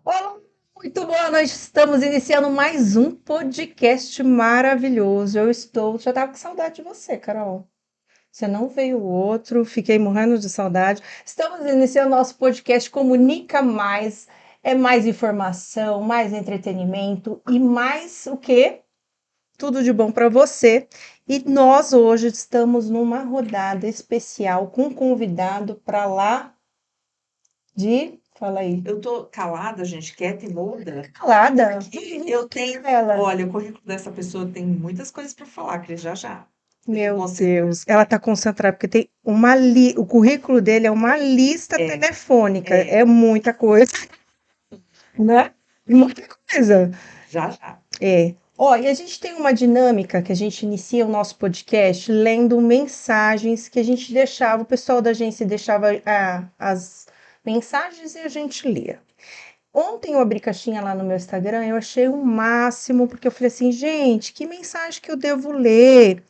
Olá, muito boa noite. Estamos iniciando mais um podcast maravilhoso. Já estava com saudade de você, Carol. Você não veio o outro, fiquei morrendo de saudade. Estamos iniciando nosso podcast Comunica Mais. É mais informação, mais entretenimento e mais o quê? Tudo de bom para você. E nós hoje estamos numa rodada especial com um convidado para lá de. Fala aí. Eu tô calada, gente, quieta e muda, Calada. porque eu tenho. Ela. Olha, o currículo dessa pessoa tem muitas coisas para falar, Cris, já já. Meu Você Deus, ela está concentrada, porque tem o currículo dele é uma lista é, telefônica, é, é muita coisa, né? Muita coisa. já já. É. Ó, e a gente tem uma dinâmica que a gente inicia o nosso podcast lendo mensagens que a gente deixava, o pessoal da agência deixava as mensagens e a gente lia. Ontem eu abri caixinha lá no meu Instagram, eu achei o máximo, porque eu falei assim, gente, que mensagem que eu devo ler?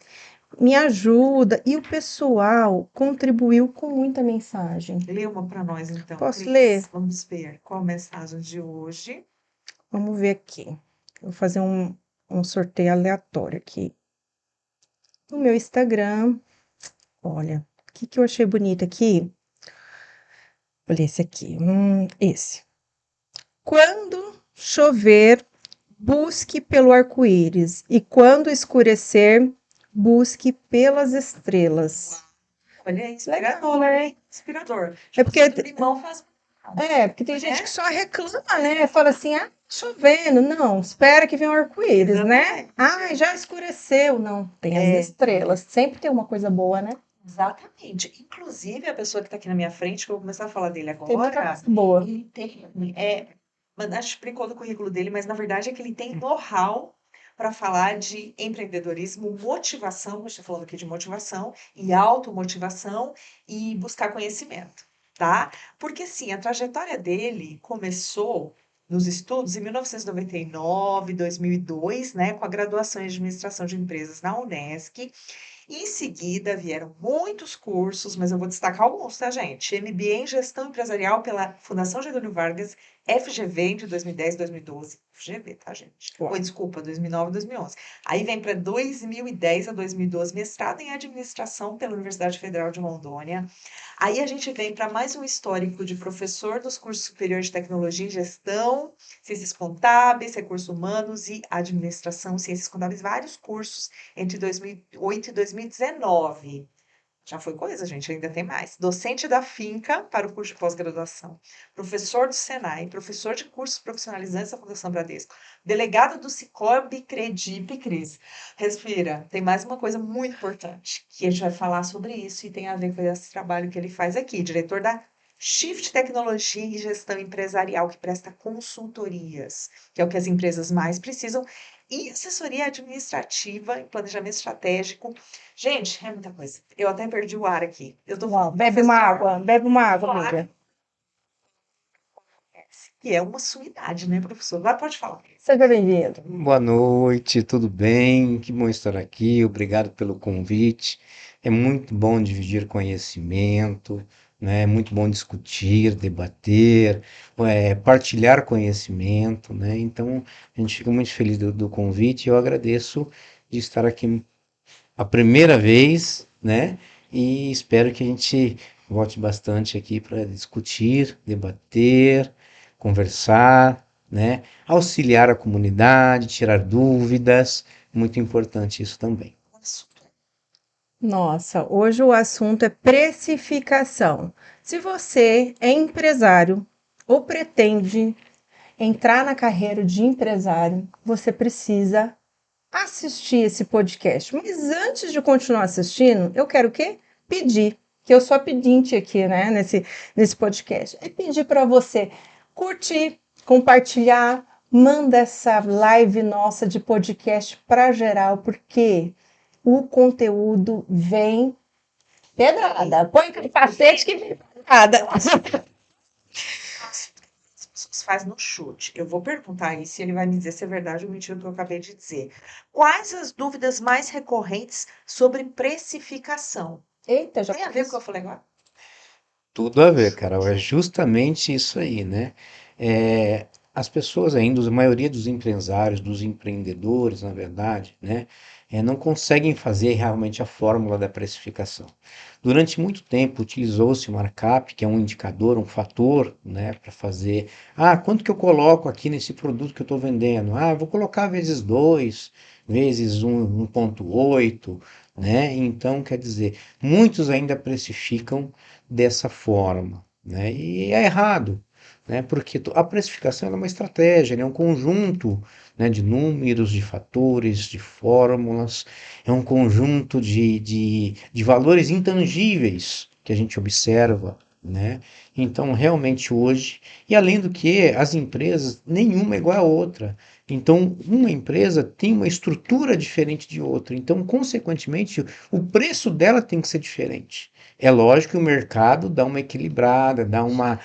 Me ajuda. E o pessoal contribuiu com muita mensagem. Lê uma para nós, então, Posso ler? Cris. Vamos ver qual a mensagem de hoje. Vamos ver aqui. Vou fazer um sorteio aleatório aqui. No meu Instagram, olha, o que eu achei bonito aqui? Olha esse aqui. Esse. Quando chover, busque pelo arco-íris. E quando escurecer, busque pelas estrelas. Olha, é Legal, inspirador, né? hein? Inspirador. É porque Do limão faz. Porque tem gente Né? que só reclama, né? Fala assim, tá chovendo. Não, espera que venha um arco-íris, né? Exatamente. Já escureceu. Não, tem as É, estrelas. Sempre tem uma coisa boa, né? exatamente. Inclusive, a pessoa que está aqui na minha frente, que eu vou começar a falar dele Tem muita agora, coisa boa. ele tem. Acho que explicou do currículo dele, mas na verdade é que ele tem know-how para falar de empreendedorismo, motivação, eu estou falando aqui de motivação e automotivação e buscar conhecimento, tá? Porque sim, a trajetória dele começou nos estudos em 1999, 2002, né, com a graduação em administração de empresas na Unesc. Em seguida, vieram muitos cursos, mas eu vou destacar alguns, tá, gente? MBA em Gestão Empresarial pela Fundação Getúlio Vargas, FGV entre 2010 e 2012. FGV, tá, gente? Uau. Oi, desculpa, 2009 e 2011. Aí vem para 2010 a 2012, mestrado em Administração pela Universidade Federal de Rondônia. Aí a gente vem para mais um histórico de professor dos cursos superiores de Tecnologia e Gestão, Ciências Contábeis, Recursos Humanos e Administração, Ciências Contábeis, vários cursos entre 2008 e 2019. Já foi coisa, gente, ainda tem mais. Docente da Finca para o curso de pós-graduação, professor do Senai, professor de cursos profissionalizantes da Fundação Bradesco, delegado do Sicoob Credipe, Cris. Respira, tem mais uma coisa muito importante, que a gente vai falar sobre isso e tem a ver com esse trabalho que ele faz aqui, diretor da Shift Tecnologia e Gestão Empresarial, que presta consultorias, que é o que as empresas mais precisam, e assessoria administrativa e planejamento estratégico. Gente, é muita coisa. Eu até perdi o ar aqui. Eu tô Uau, falando professor, bebe uma água, claro, amiga. que é uma sumidade, né, professor? Agora pode falar. Seja bem-vindo. Boa noite, tudo bem? Que bom estar aqui. Obrigado pelo convite. É muito bom dividir conhecimento, né? É muito bom discutir, debater, partilhar conhecimento, né? Então, a gente fica muito feliz do convite. Eu agradeço de estar aqui a primeira vez, né? E espero que a gente volte bastante aqui para discutir, debater, conversar, né? Auxiliar a comunidade, tirar dúvidas, muito importante isso também. Nossa, hoje o assunto é precificação. Se você é empresário ou pretende entrar na carreira de empresário, você precisa assistir esse podcast. Mas antes de continuar assistindo, eu quero o quê? Pedir, que eu sou a pedinte aqui, né, nesse podcast. É pedir para você curtir, compartilhar, manda essa live nossa de podcast para geral, porque o conteúdo vem pedrada. Põe o capacete que vem pedrada. As pessoas fazem no chute. Eu vou perguntar aí se ele vai me dizer se é verdade ou mentira o que eu acabei de dizer. Quais as dúvidas mais recorrentes sobre precificação? Eita, já Tem a ver com o que eu falei agora? Tudo a ver, Carol. É justamente isso aí, né? As pessoas ainda, a maioria dos empresários, dos empreendedores, na verdade, né, não conseguem fazer realmente a fórmula da precificação. Durante muito tempo utilizou-se o markup, que é um indicador, um fator, né, para fazer. Ah, quanto que eu coloco aqui nesse produto que eu estou vendendo? Ah, eu vou colocar vezes 2, vezes 1,8, né? Então, quer dizer, muitos ainda precificam dessa forma, né? E é errado, né? Porque a precificação é uma estratégia, é um conjunto, né, de números, de fatores, de fórmulas, é um conjunto de valores intangíveis que a gente observa, né? Então, realmente hoje, e além do que, as empresas, nenhuma é igual à outra. Então, uma empresa tem uma estrutura diferente de outra. Então, consequentemente, o preço dela tem que ser diferente. É lógico que o mercado dá uma equilibrada, dá uma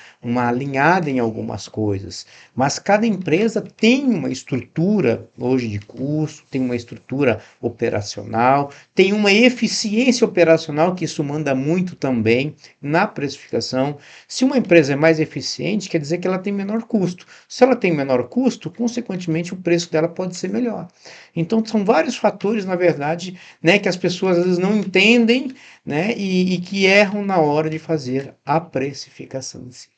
alinhada em algumas coisas, mas cada empresa tem uma estrutura hoje de custo, tem uma estrutura operacional, tem uma eficiência operacional, que isso manda muito também na precificação. Se uma empresa é mais eficiente, quer dizer que ela tem menor custo. Se ela tem menor custo, consequentemente o preço dela pode ser melhor. Então são vários fatores, na verdade, né, que as pessoas às vezes não entendem, né, e que erram na hora de fazer a precificação em si.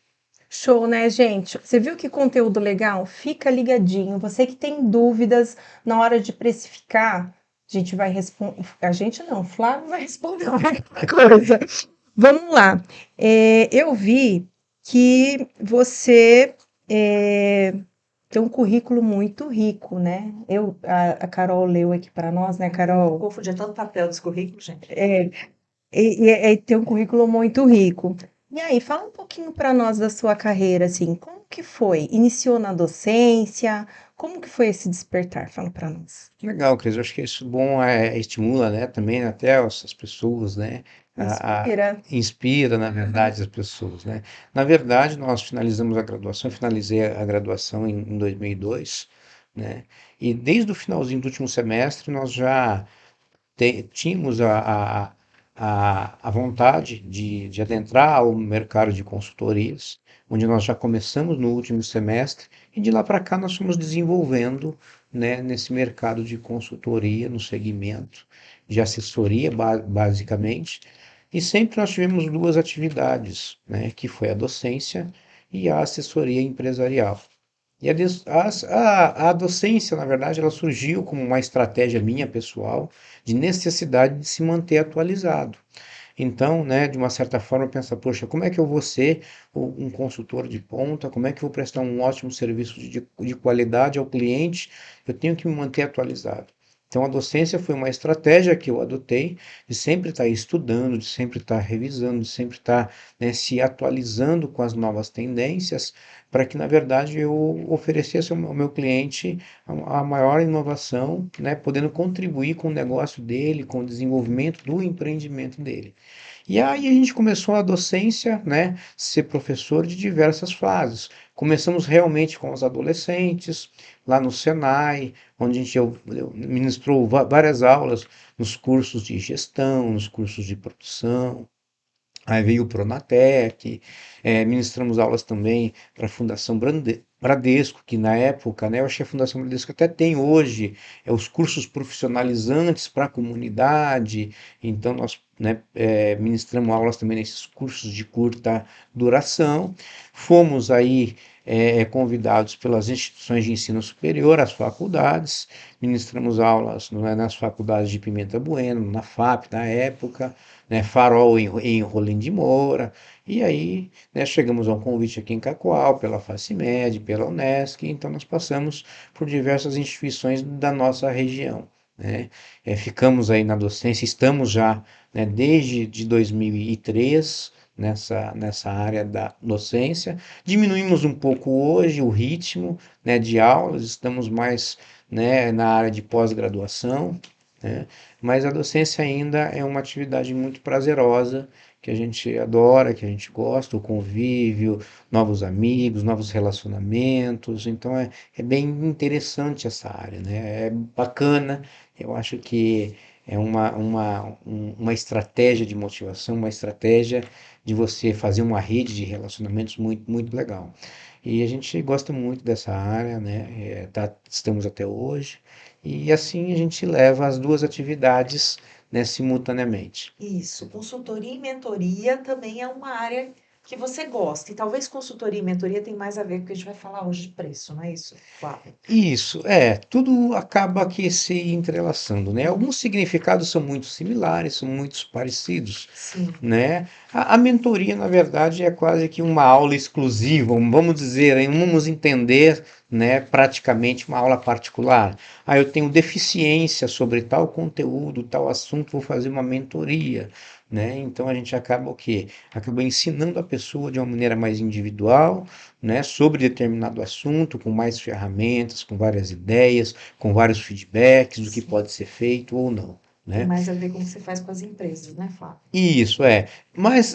Show, né, gente? Você viu que conteúdo legal? Fica ligadinho. Você que tem dúvidas na hora de precificar, a gente vai responder. A gente não, Flávio vai responder alguma coisa. Vamos lá. Eu vi que você tem um currículo muito rico, né? A Carol leu aqui para nós, né, Carol? Confundir tanto papel dos currículos, gente. Tem um currículo muito rico. E aí, fala um pouquinho para nós da sua carreira, assim, como que foi? Iniciou na docência? Como que foi esse despertar? Fala para nós. Legal, Cris. Eu acho que isso bom estimula, né, também até as pessoas, né, Inspira. inspira, na verdade, as pessoas, né. Na verdade, nós finalizamos a graduação, eu finalizei a graduação em 2002, né, e desde o finalzinho do último semestre nós já tínhamos a vontade de adentrar ao mercado de consultorias, onde nós já começamos no último semestre, e de lá para cá nós fomos desenvolvendo, né, nesse mercado de consultoria, no segmento de assessoria, basicamente, e sempre nós tivemos duas atividades, né, que foi a docência e a assessoria empresarial. E a docência, na verdade, ela surgiu como uma estratégia minha pessoal de necessidade de se manter atualizado. Então, né, de uma certa forma, pensa, poxa, como é que eu vou ser um consultor de ponta? Como é que eu vou prestar um ótimo serviço de qualidade ao cliente? Eu tenho que me manter atualizado. Então, a docência foi uma estratégia que eu adotei de sempre estar estudando, de sempre estar revisando, de sempre estar, né, se atualizando com as novas tendências, para que, na verdade, eu oferecesse ao meu cliente a maior inovação, né, podendo contribuir com o negócio dele, com o desenvolvimento do empreendimento dele. E aí a gente começou a docência, né, ser professor de diversas fases. Começamos realmente com os adolescentes, lá no Senai, onde eu ministrou várias aulas nos cursos de gestão, nos cursos de produção. Aí veio o Pronatec, ministramos aulas também para a Fundação Bradesco, que na época, né, eu achei a Fundação Bradesco até tem hoje, os cursos profissionalizantes para a comunidade, então nós, né, ministramos aulas também nesses cursos de curta duração. Fomos aí convidados pelas instituições de ensino superior, as faculdades, ministramos aulas, né, nas faculdades de Pimenta Bueno, na FAP na época, né, Farol em Rolim de Moura, e aí, né, chegamos a um convite aqui em Cacoal, pela Facimed, pela Unesc, então nós passamos por diversas instituições da nossa região, né. Ficamos aí na docência, estamos já, né, desde de 2003 nessa área da docência, diminuímos um pouco hoje o ritmo, né, de aulas, estamos mais, né, na área de pós-graduação, né? Mas a docência ainda é uma atividade muito prazerosa, que a gente adora, que a gente gosta, o convívio, novos amigos, novos relacionamentos. Então é bem interessante essa área, né? É bacana, eu acho que é uma estratégia de motivação, uma estratégia de você fazer uma rede de relacionamentos muito, muito legal. E a gente gosta muito dessa área, né? Estamos até hoje, e assim a gente leva as duas atividades, né, simultaneamente. Isso, consultoria e mentoria também é uma área que você gosta. E talvez consultoria e mentoria tem mais a ver com o que a gente vai falar hoje de preço, não é isso, Flávio? Isso, tudo acaba que se entrelaçando, né? Alguns significados são muito similares, são muito parecidos, Sim. né? A mentoria, na verdade, é quase que uma aula exclusiva, vamos dizer, vamos entender, né, praticamente uma aula particular. Ah, eu tenho deficiência sobre tal conteúdo, tal assunto, vou fazer uma mentoria, né? Então a gente acaba o quê? Acaba ensinando a pessoa de uma maneira mais individual, né, sobre determinado assunto, com mais ferramentas, com várias ideias, com vários feedbacks do que Sim. pode ser feito ou não, Tem né? mais a ver com o que você faz com as empresas, né, Flávio? Isso é. Mas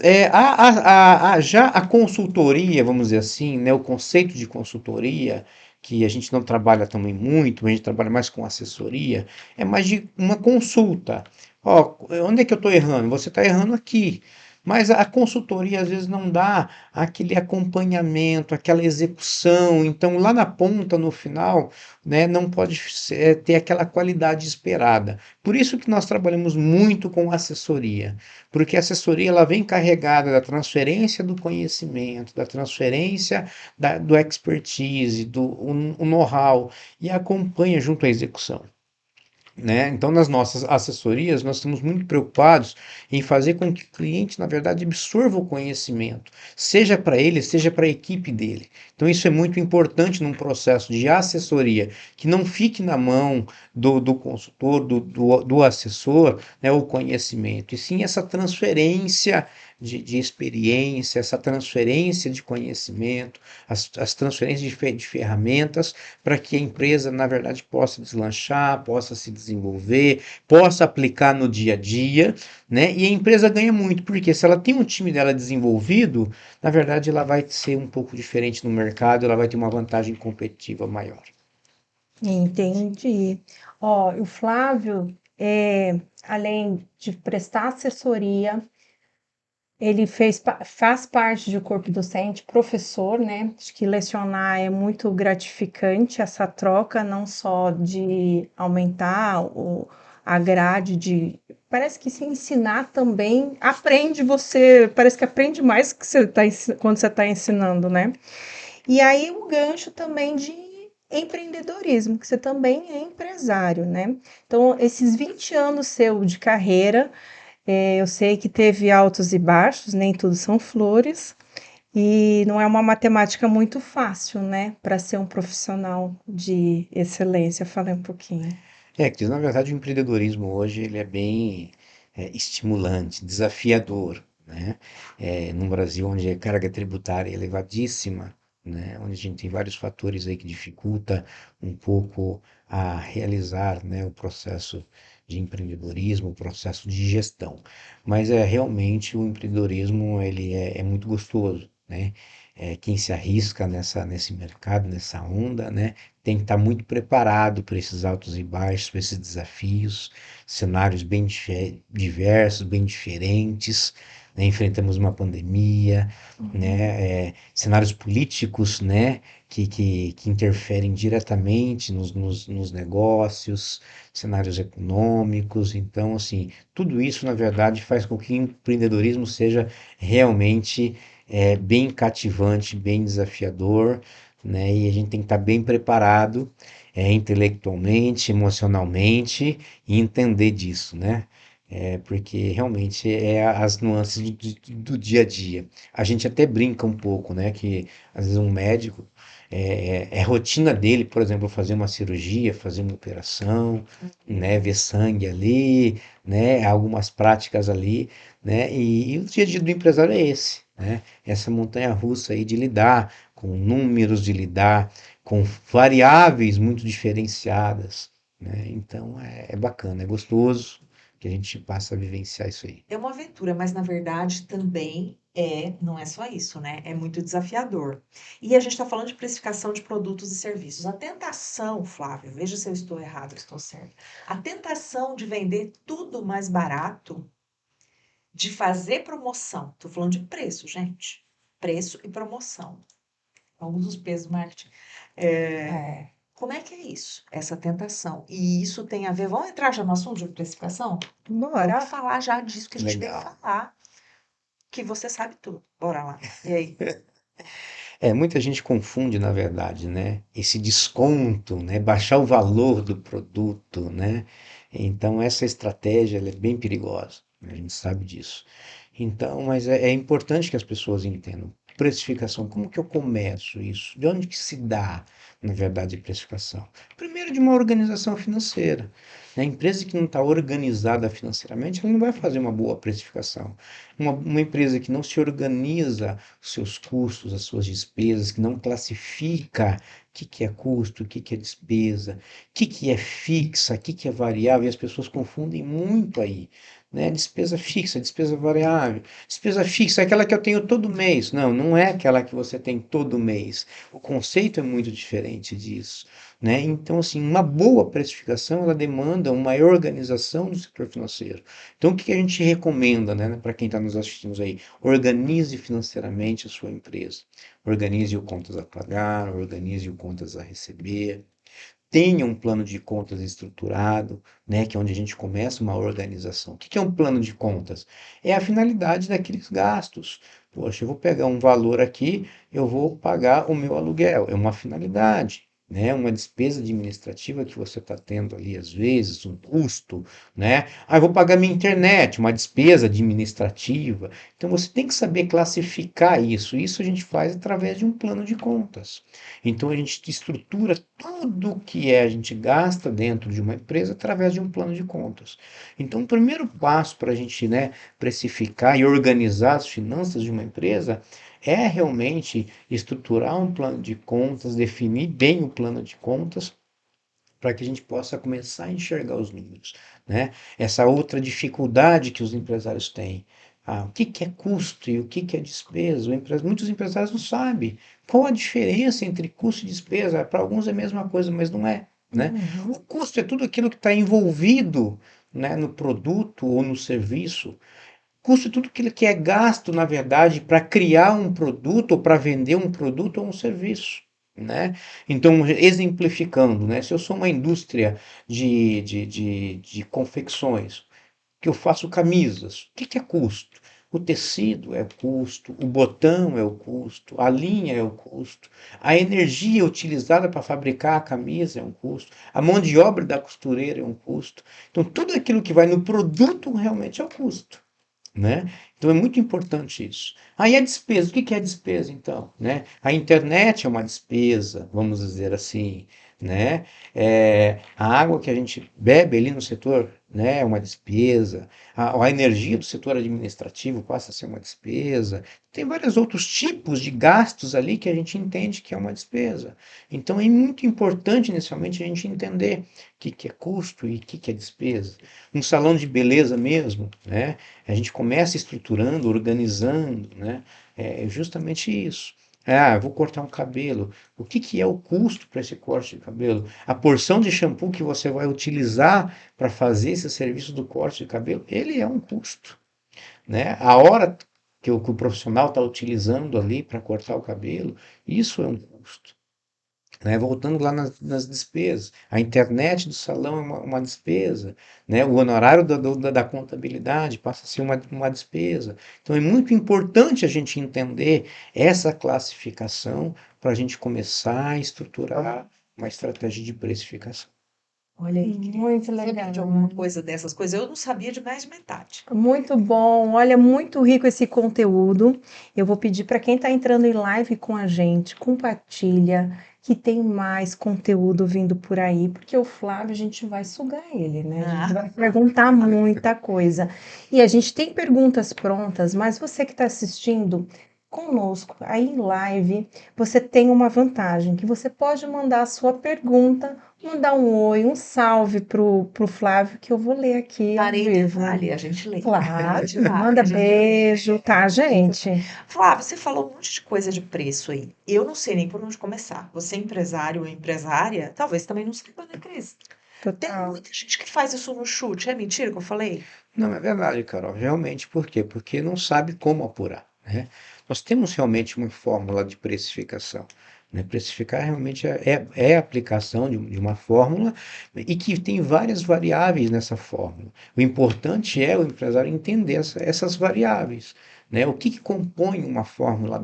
já a consultoria, vamos dizer assim, né, o conceito de consultoria, que a gente não trabalha também muito, a gente trabalha mais com assessoria, é mais de uma consulta. Ó, onde é que eu estou errando? Você está errando aqui. Mas a consultoria às vezes não dá aquele acompanhamento, aquela execução. Então, lá na ponta, no final, né, não pode ter aquela qualidade esperada. Por isso que nós trabalhamos muito com assessoria, porque a assessoria ela vem carregada da transferência do conhecimento, da transferência do expertise, do o know-how e acompanha junto à execução. Né? Então, nas nossas assessorias, nós estamos muito preocupados em fazer com que o cliente, na verdade, absorva o conhecimento, seja para ele, seja para a equipe dele. Então, isso é muito importante num processo de assessoria, que não fique na mão do consultor, do assessor, né, o conhecimento, e sim essa transferência de experiência, essa transferência de conhecimento, as transferências de ferramentas para que a empresa, na verdade, possa deslanchar, possa se desenvolver, possa aplicar no dia a dia, né? E a empresa ganha muito, porque se ela tem um time dela desenvolvido, na verdade, ela vai ser um pouco diferente no mercado, ela vai ter uma vantagem competitiva maior. Entendi. Ó, o Flávio, além de prestar assessoria, ele faz parte do corpo docente, professor, né? Acho que lecionar é muito gratificante essa troca, não só de aumentar a grade de. Parece que se ensinar também aprende você, parece que aprende mais que quando você está ensinando, né? E aí o gancho também de empreendedorismo, que você também é empresário, né? Então, esses 20 anos seu de carreira, eu sei que teve altos e baixos, nem tudo são flores, e não é uma matemática muito fácil, né, para ser um profissional de excelência. Falei um pouquinho. Que na verdade o empreendedorismo hoje ele é bem estimulante, desafiador, né? Num Brasil onde a carga tributária é elevadíssima, né? Onde a gente tem vários fatores aí que dificulta um pouco a realizar, né, o processo de empreendedorismo, o processo de gestão. Mas realmente o empreendedorismo ele é muito gostoso, né? Quem se arrisca nesse mercado, nessa onda, né? Tem que estar muito preparado para esses altos e baixos, para esses desafios, cenários bem diversos, bem diferentes, né? Enfrentamos uma pandemia, né? Cenários políticos, né? Que interferem diretamente nos negócios, cenários econômicos. Então, assim, tudo isso, na verdade, faz com que o empreendedorismo seja realmente bem cativante, bem desafiador, né? E a gente tem que estar bem preparado, intelectualmente, emocionalmente, e entender disso, né? Porque realmente é as nuances do dia a dia. A gente até brinca um pouco, né? Que às vezes um médico é rotina dele, por exemplo, fazer uma cirurgia, fazer uma operação, né? Ver sangue ali, né? Algumas práticas ali, né? E o dia a dia do empresário é esse, né? Essa montanha-russa aí de lidar com números, de lidar com variáveis muito diferenciadas, né? Então é bacana, é gostoso que a gente passa a vivenciar isso aí. É uma aventura, mas na verdade também não é só isso, né? É muito desafiador. E a gente está falando de precificação de produtos e serviços. A tentação, Flávio, veja se eu estou errado ou estou certo. A tentação de vender tudo mais barato de fazer promoção. Tô falando de preço, gente. Preço e promoção. Alguns dos pesos do marketing. É. Como é que é isso? Essa tentação. E isso tem a ver. Vamos entrar já no assunto de precificação? Bora. Vamos falar já disso que a gente veio Legal. falar. Que você sabe tudo. Bora lá. E aí? Muita gente confunde, na verdade, né? Esse desconto, né? Baixar o valor do produto, né? Então, essa estratégia ela é bem perigosa, né? A gente sabe disso. Então, mas é importante que as pessoas entendam. Precificação, como que eu começo isso? De onde que se dá, na verdade, a precificação? Primeiro, de uma organização financeira. Né? A empresa que não está organizada financeiramente, ela não vai fazer uma boa precificação. Uma empresa que não se organiza os seus custos, as suas despesas, que não classifica o que é custo, o que é despesa, que é fixa, o que é variável, e as pessoas confundem muito aí, né? Despesa fixa, despesa variável. Despesa fixa é aquela que eu tenho todo mês. Não, não é aquela que você tem todo mês. O conceito é muito diferente disso, né? Então, assim, uma boa precificação, ela demanda uma maior organização do setor financeiro. Então, o que a gente recomenda, né, para quem está nos assistindo aí? Organize financeiramente a sua empresa. Organize o contas a pagar, organize o contas a receber. Tenha um plano de contas estruturado, né, que é onde a gente começa uma organização. O que é um plano de contas? É a finalidade daqueles gastos. Poxa, eu vou pegar um valor aqui, eu vou pagar o meu aluguel. É uma finalidade, né? Uma despesa administrativa que você está tendo ali, às vezes, um custo, né? Ah, eu vou pagar minha internet, uma despesa administrativa. Então você tem que saber classificar isso. Isso a gente faz através de um plano de contas. Então a gente estrutura tudo que a gente gasta dentro de uma empresa através de um plano de contas. Então o primeiro passo para a gente, né, precificar e organizar as finanças de uma empresa é realmente estruturar um plano de contas, definir bem o plano de contas para que a gente possa começar a enxergar os números, né? Essa outra dificuldade que os empresários têm. O que é custo e o que é despesa? Muitos empresários não sabem qual a diferença entre custo e despesa. Para alguns é a mesma coisa, mas não é, né? Uhum. O custo é tudo aquilo que está envolvido, né, no produto ou no serviço. Custo é tudo aquilo que é gasto, na verdade, para criar um produto ou para vender um produto ou um serviço, né? Então, exemplificando, né? Se eu sou uma indústria de confecções, que eu faço camisas, o que é custo? O tecido é o custo, o botão é o custo, a linha é o custo, a energia utilizada para fabricar a camisa é um custo, a mão de obra da costureira é um custo. Então, tudo aquilo que vai no produto realmente é o custo, né? Então é muito importante isso. Aí a despesa, o que é a despesa então, né? A internet é uma despesa, vamos dizer assim, né? A água que a gente bebe ali no setor, né, é uma despesa. A energia do setor administrativo passa a ser uma despesa. Tem vários outros tipos de gastos ali que a gente entende que é uma despesa. Então é muito importante inicialmente a gente entender o que é custo e o que é despesa. Um salão de beleza mesmo, né? A gente começa estruturando, organizando, né? É justamente isso. Eu vou cortar um cabelo. O que é o custo para esse corte de cabelo? A porção de shampoo que você vai utilizar para fazer esse serviço do corte de cabelo, ele é um custo, né? A hora que o profissional está utilizando ali para cortar o cabelo, isso é um custo. Né? Voltando lá nas despesas, a internet do salão é uma despesa, né? O honorário da contabilidade passa a ser uma despesa. Então é muito importante a gente entender essa classificação para a gente começar a estruturar uma estratégia de precificação. Olha aí, muito Sabia legal. de alguma coisa dessas coisas? Eu não sabia de mais de metade. Muito bom, olha, muito rico esse conteúdo. Eu vou pedir para quem está entrando em live com a gente, compartilha, que tem mais conteúdo vindo por aí, porque o Flávio a gente vai sugar ele, né? A gente vai perguntar muita coisa. E a gente tem perguntas prontas, mas você que está assistindo conosco aí em live, você tem uma vantagem, que você pode mandar a sua pergunta, mandar um oi, um salve pro Flávio, que eu vou ler aqui ao Parei vivo. detalhe, a gente lê. Claro, Detalhe, manda a gente lê. beijo, tá, gente? Flávio, você falou um monte de coisa de preço aí. Eu não sei nem por onde começar. Você é empresário ou empresária, talvez também não saiba, né, Cris? Tem Total. muita gente que faz isso no chute. É mentira que eu falei? Não, é verdade, Carol, realmente. Por quê? Porque não sabe como apurar, né? Nós temos realmente uma fórmula de precificação, né? Precificar realmente é a aplicação de uma fórmula e que tem várias variáveis nessa fórmula. O importante é o empresário entender essas variáveis, né? O que compõe uma fórmula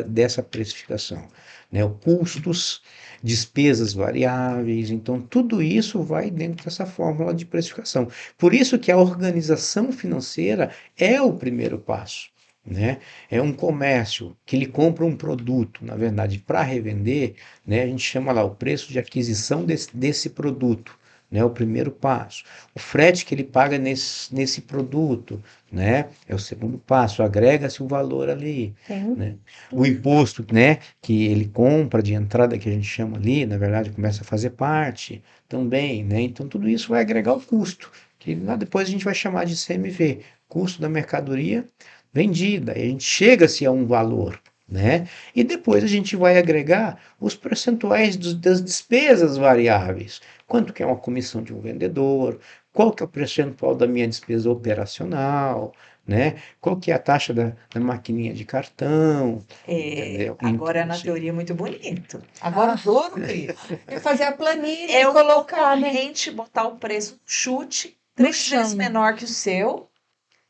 dessa precificação, né? O custos, despesas variáveis, então tudo isso vai dentro dessa fórmula de precificação. Por isso que a organização financeira é o primeiro passo, né? É um comércio que ele compra um produto, na verdade, para revender, né? A gente chama lá o preço de aquisição desse produto, né? O primeiro passo. O frete que ele paga nesse produto, né? É o segundo passo. Agrega-se o valor ali, Sim. né? O imposto, né? Que ele compra de entrada, que a gente chama ali, na verdade, começa a fazer parte também, né? Então, tudo isso vai agregar o custo que lá depois a gente vai chamar de CMV, custo da mercadoria vendida. E a gente chega-se a um valor, né? E depois a gente vai agregar os percentuais das despesas variáveis. Quanto que é uma comissão de um vendedor? Qual que é o percentual da minha despesa operacional? Né? Qual que é a taxa da maquininha de cartão? Entendeu? Agora Então, na assim, teoria é muito bonito. Agora adoro isso. É fazer a planilha É e o colocar, né? concorrente botar o preço no chute, No 3 vezes chão. menor que o seu.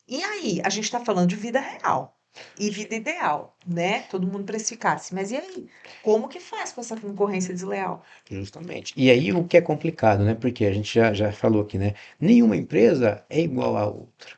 E aí, a gente está falando de vida real e vida ideal, né? Todo mundo precificasse. Mas e aí? Como que faz com essa concorrência desleal? justamente. E aí o que é complicado, né? Porque a gente já falou aqui, né? Nenhuma empresa é igual à outra.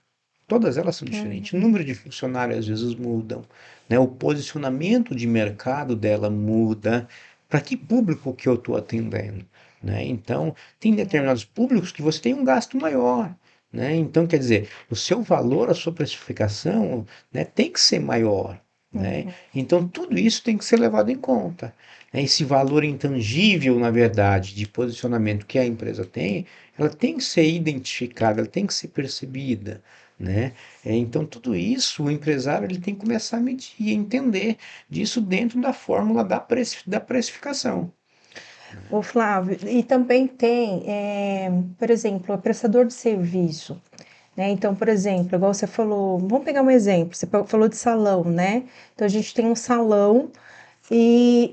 Todas elas são diferentes. O Uhum. número de funcionários às vezes mudam, né? O posicionamento de mercado dela muda. Para que público que eu estou atendendo, né? Então, tem determinados públicos que você tem um gasto maior, né? Então, quer dizer, o seu valor, a sua precificação, né, tem que ser maior, né? Uhum. Então, tudo isso tem que ser levado em conta, né? Esse valor intangível, na verdade, de posicionamento que a empresa tem, ela tem que ser identificada, ela tem que ser percebida, né? Então, tudo isso o empresário ele tem que começar a medir e entender disso dentro da fórmula da precificação. Ô, Flávio, e também tem, por exemplo, o prestador de serviço, né? Então, por exemplo, igual você falou, vamos pegar um exemplo, você falou de salão, né? Então, a gente tem um salão,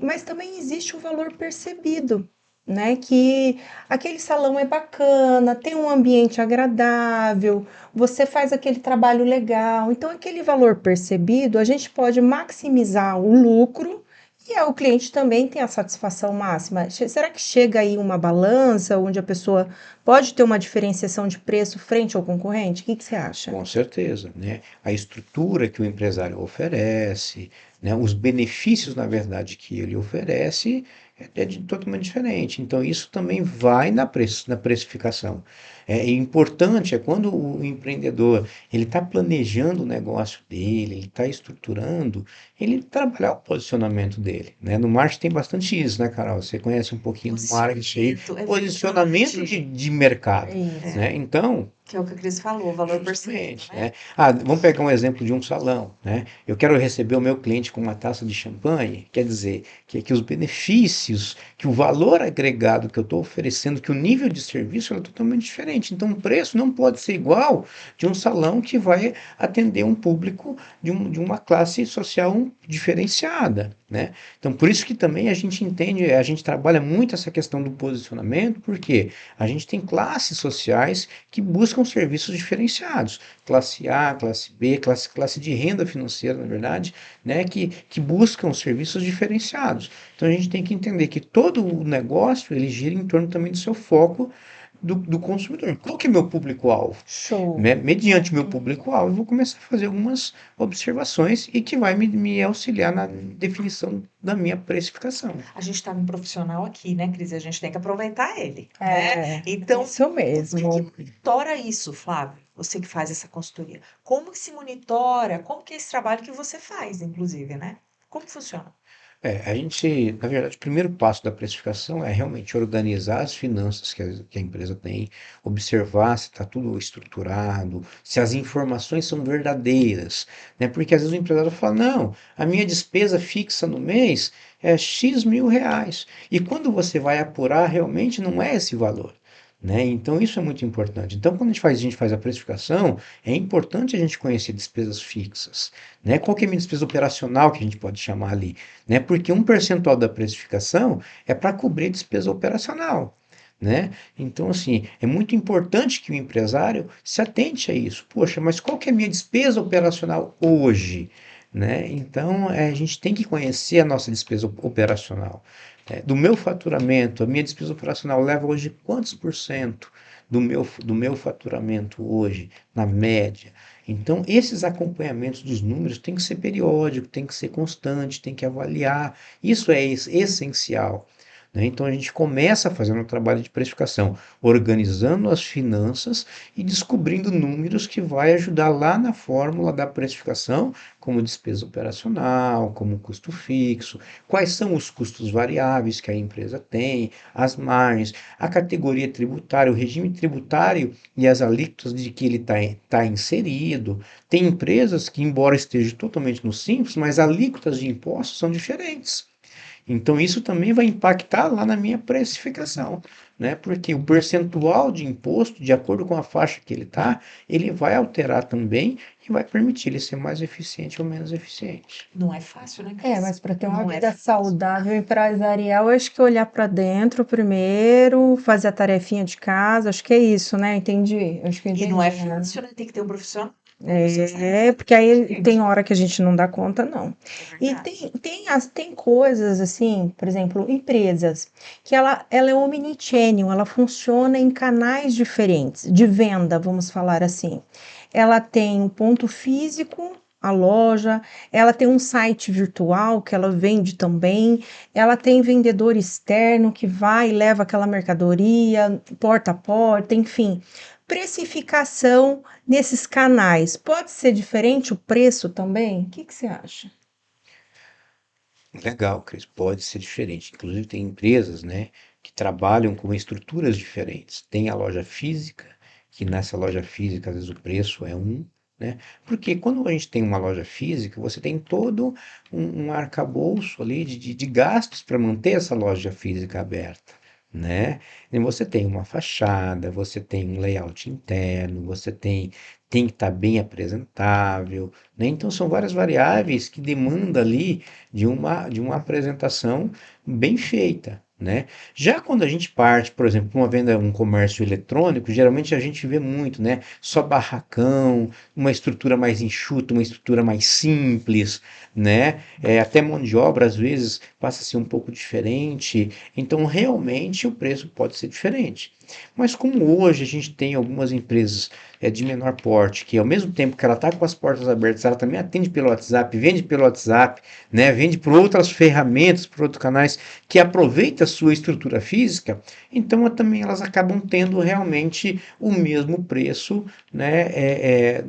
mas também existe o valor percebido, né? Que aquele salão é bacana, tem um ambiente agradável, você faz aquele trabalho legal. Então, aquele valor percebido, a gente pode maximizar o lucro e o cliente também tem a satisfação máxima. Será que chega aí uma balança onde a pessoa pode ter uma diferenciação de preço frente ao concorrente? O que você acha? Com certeza, né? A estrutura que o empresário oferece, né? Os benefícios, na verdade, que ele oferece totalmente diferente. Então, isso também vai na precificação. É importante, é quando o empreendedor ele está planejando o negócio dele, ele está estruturando, ele trabalhar o posicionamento dele, né? No marketing tem bastante isso, né, Carol? Você conhece um pouquinho do marketing aí, Posicionamento é posicionamento verdade. de mercado, Isso. né? Então, Que é o que a Cris falou, valor percebido, justamente, né? né? Ah, vamos pegar um exemplo de um salão, né? Eu quero receber o meu cliente com uma taça de champanhe, quer dizer que os benefícios, que o valor agregado que eu estou oferecendo, que o nível de serviço é totalmente diferente. Então, o preço não pode ser igual de um salão que vai atender um público de uma classe social diferenciada, né? Então, por isso que também a gente entende, a gente trabalha muito essa questão do posicionamento, porque a gente tem classes sociais que buscam serviços diferenciados, classe A, classe B, classe de renda financeira, na verdade, né, que buscam serviços diferenciados. Então a gente tem que entender que todo o negócio ele gira em torno também do seu foco do consumidor. Qual que é meu público-alvo? Show. Mediante meu público-alvo, eu vou começar a fazer algumas observações e que vai me auxiliar na definição da minha precificação. A gente está um profissional aqui, né, Cris? A gente tem que aproveitar ele, né? É, Então, isso como é que mesmo. monitora isso, Flávio? Você que faz essa consultoria. Como que se monitora? Como que é esse trabalho que você faz, inclusive, né? Como que funciona? A gente, na verdade, o primeiro passo da precificação é realmente organizar as finanças que a empresa tem, observar se está tudo estruturado, se as informações são verdadeiras, né? Porque às vezes o empresário fala, não, a minha despesa fixa no mês é X mil reais. E quando você vai apurar, realmente não é esse valor. né? Então isso é muito importante. Então quando a gente faz a precificação, é importante a gente conhecer despesas fixas, né? Qual que é a minha despesa operacional que a gente pode chamar ali, né? Porque um percentual da precificação é para cobrir despesa operacional. Né? Então, assim, é muito importante que o empresário se atente a isso. Poxa, mas qual que é a minha despesa operacional hoje? Né? Então, a gente tem que conhecer a nossa despesa operacional. Do meu faturamento, a minha despesa operacional leva hoje quantos por cento do meu faturamento hoje, na média? Então, esses acompanhamentos dos números tem que ser periódico, tem que ser constante, tem que avaliar. Isso é essencial. Né? Então, a gente começa fazendo um trabalho de precificação, organizando as finanças e descobrindo números que vai ajudar lá na fórmula da precificação, como despesa operacional, como custo fixo, quais são os custos variáveis que a empresa tem, as margens, a categoria tributária, o regime tributário e as alíquotas de que ele está inserido. Tem empresas que, embora esteja totalmente no simples, mas alíquotas de impostos são diferentes. Então, isso também vai impactar lá na minha precificação, né? Porque o percentual de imposto, de acordo com a faixa que ele está, ele vai alterar também e vai permitir ele ser mais eficiente ou menos eficiente. Não é fácil, né, Cris? Mas para ter uma Não é vida fácil. saudável empresarial, acho que olhar para dentro primeiro, fazer a tarefinha de casa, acho que é isso, né? Entendi. Acho que eu E não é entendi, né? fácil, né? Tem que ter um profissional. como você sabe. Porque aí Gente, tem hora que a gente não dá conta, não. é E verdade. tem coisas assim, por exemplo, empresas, que ela é omnichannel, ela funciona em canais diferentes de venda, vamos falar assim. Ela tem um ponto físico, a loja, ela tem um site virtual que ela vende também, ela tem vendedor externo que vai e leva aquela mercadoria porta a porta, enfim. Precificação nesses canais, pode ser diferente o preço também? O que você acha? Legal, Cris, pode ser diferente. Inclusive, tem empresas, né, que trabalham com estruturas diferentes. Tem a loja física, que nessa loja física, às vezes, o preço é um, né? Porque quando a gente tem uma loja física, você tem todo um arcabouço ali de gastos para manter essa loja física aberta. Né? E você tem uma fachada, você tem um layout interno, você tem que estar bem apresentável, né? Então são várias variáveis que demandam ali de uma apresentação bem feita, né? Já quando a gente parte, por exemplo, para uma venda, um comércio eletrônico, geralmente a gente vê muito, né? Só barracão, uma estrutura mais enxuta, uma estrutura mais simples, né? Até mão de obra às vezes passa a ser um pouco diferente, então realmente o preço pode ser diferente. Mas como hoje a gente tem algumas empresas de menor porte, que ao mesmo tempo que ela está com as portas abertas, ela também atende pelo WhatsApp, vende pelo WhatsApp, né, vende por outras ferramentas, por outros canais, que aproveita a sua estrutura física, então também elas acabam tendo realmente o mesmo preço, né,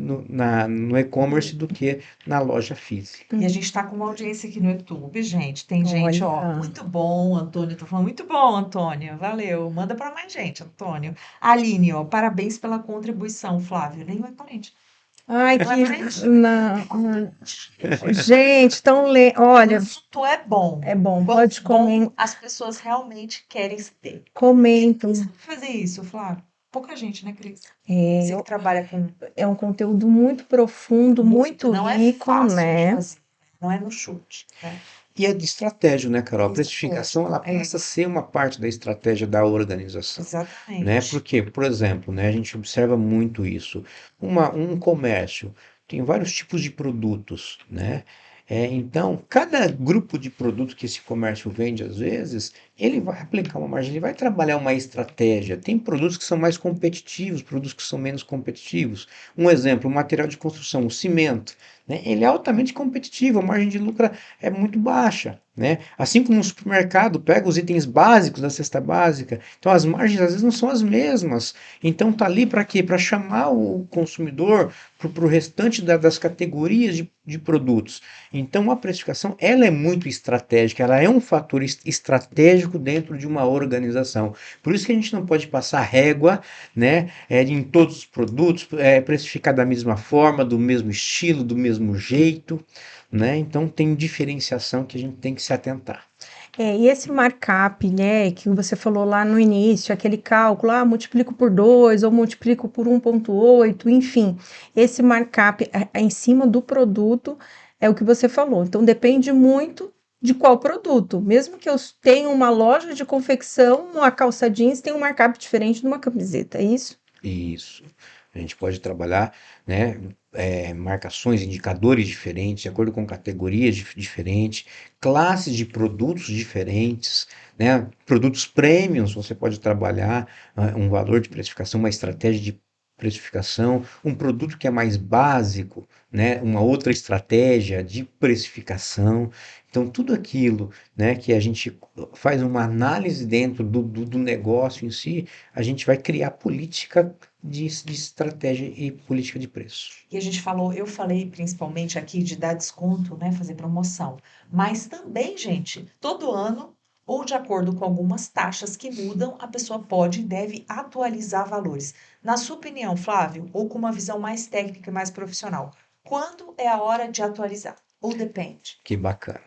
no e-commerce do que na loja física. E a gente está com uma audiência aqui no YouTube, gente. Tem gente, ó, Olha, muito bom, Antônio. Tô falando muito bom, Antônio. Valeu. Manda para mais gente, Antônio. Aline, ó, parabéns pela contribuição, Flávio. Nem oi parente. ai, Não é parente? não. Gente, O olha, assunto é bom. é bom, Quão pode bom as pessoas realmente querem ter. comentam. Você vai fazer isso, Flávio? Pouca gente, né, Cris? É, Você que trabalha com é um conteúdo muito profundo, muito não é rico, fácil de né? fazer, não é no chute, né? E é de estratégia, né, Carol? A Estratégia. precificação, ela passa a ser uma parte da estratégia da organização, né? Exatamente. Porque, por exemplo, né, a gente observa muito isso. Um comércio tem vários tipos de produtos, né? Então, cada grupo de produto que esse comércio vende, às vezes, ele vai aplicar uma margem, ele vai trabalhar uma estratégia. Tem produtos que são mais competitivos, produtos que são menos competitivos. Um exemplo, o material de construção, o cimento, né? Ele é altamente competitivo, a margem de lucro é muito baixa, né? Assim como no supermercado, pega os itens básicos da cesta básica, então as margens às vezes não são as mesmas. Então tá ali para quê? Para chamar o consumidor para o restante das categorias de produtos. Então a precificação ela é muito estratégica, ela é um fator estratégico dentro de uma organização. Por isso que a gente não pode passar régua, né, em todos os produtos, precificar da mesma forma, do mesmo estilo, do mesmo jeito, né? Então tem diferenciação que a gente tem que se atentar. E esse markup, né, que você falou lá no início, aquele cálculo, multiplico por 2 ou multiplico por 1,8, enfim, esse markup em cima do produto é o que você falou. Então, depende muito de qual produto. Mesmo que eu tenha uma loja de confecção, uma calça jeans tem um markup diferente de uma camiseta, é isso? Isso. A gente pode trabalhar, né, marcações, indicadores diferentes, de acordo com categorias diferentes, classes de produtos diferentes, né? Produtos premiums, você pode trabalhar um valor de precificação, uma estratégia de precificação, um produto que é mais básico, né? Uma outra estratégia de precificação. Então, tudo aquilo, né, que a gente faz uma análise dentro do negócio em si, a gente vai criar política de estratégia e política de preço. E a gente falou, eu falei principalmente aqui de dar desconto, né, fazer promoção. Mas também, gente, todo ano, ou de acordo com algumas taxas que mudam, a pessoa pode e deve atualizar valores. Na sua opinião, Flávio, ou com uma visão mais técnica e mais profissional, quando é a hora de atualizar? Ou depende? Que bacana.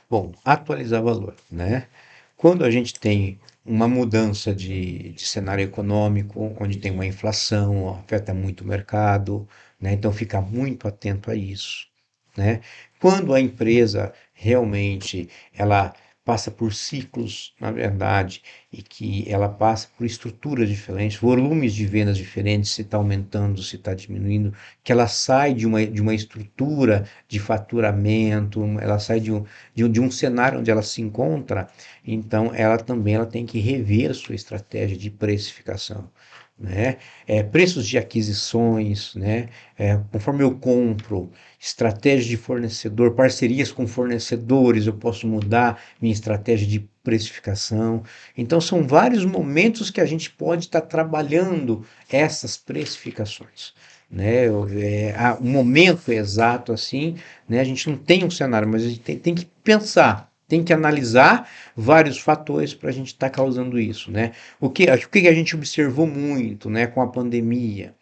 Bom, atualizar valor, né? Quando a gente tem uma mudança de cenário econômico, onde tem uma inflação, afeta muito o mercado, né? Então ficar muito atento a isso, né? Quando a empresa realmente ela passa por ciclos, na verdade, e que ela passa por estruturas diferentes, volumes de vendas diferentes, se está aumentando, se está diminuindo, que ela sai de uma estrutura de faturamento, ela sai de um cenário onde ela se encontra, então ela tem que rever sua estratégia de precificação, né? Preços de aquisições, né? Conforme eu compro, estratégia de fornecedor, parcerias com fornecedores, eu posso mudar minha estratégia de precificação. Então, são vários momentos que a gente pode estar trabalhando essas precificações, né? O momento exato assim, né? A gente não tem um cenário, mas a gente tem que pensar, tem que analisar vários fatores para a gente estar causando isso, né? O que a gente observou muito, né, com a pandemia?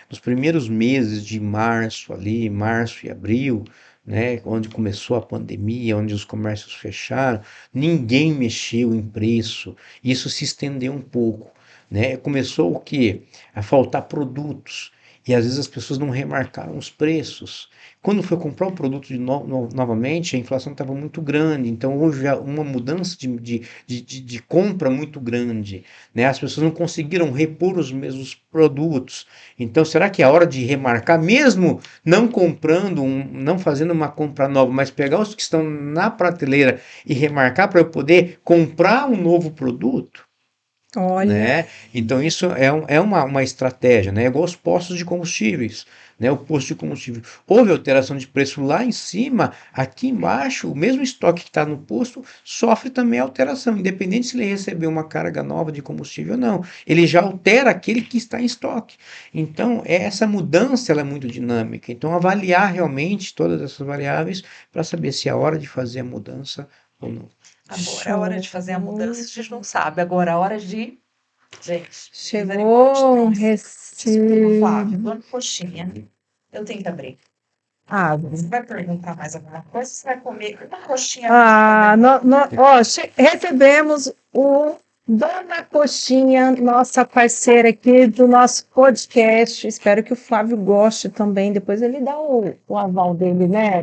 Nos primeiros meses de março ali, março e abril, né, onde começou a pandemia, onde os comércios fecharam, ninguém mexeu em preço. Isso se estendeu um pouco, né? Começou o quê? A faltar produtos. E às vezes as pessoas não remarcaram os preços. Quando foi comprar o produto novamente, a inflação estava muito grande, então houve uma mudança de compra muito grande, né? As pessoas não conseguiram repor os mesmos produtos. Então, será que é a hora de remarcar, mesmo não comprando, não fazendo uma compra nova, mas pegar os que estão na prateleira e remarcar para eu poder comprar um novo produto? Olha, Né? Então isso é uma estratégia, né? É igual os postos de combustíveis, né? O posto de combustível. Houve alteração de preço lá em cima, aqui embaixo, o mesmo estoque que está no posto sofre também alteração, independente se ele recebeu uma carga nova de combustível ou não. Ele já altera aquele que está em estoque. Então, essa mudança ela é muito dinâmica. Então, avaliar realmente todas essas variáveis para saber se é hora de fazer a mudança ou não. Agora é a hora de fazer a mudança, a gente não sabe. Agora é a hora de. Gente, chegou um desculpa, Flávio, recibo. dona Coxinha, eu tenho que abrir. Ah, Você vai perguntar mais alguma coisa? Você vai comer uma coxinha? recebemos o Dona Coxinha, nossa parceira aqui do nosso podcast. Espero que o Flávio goste também. Depois ele dá o aval dele, né?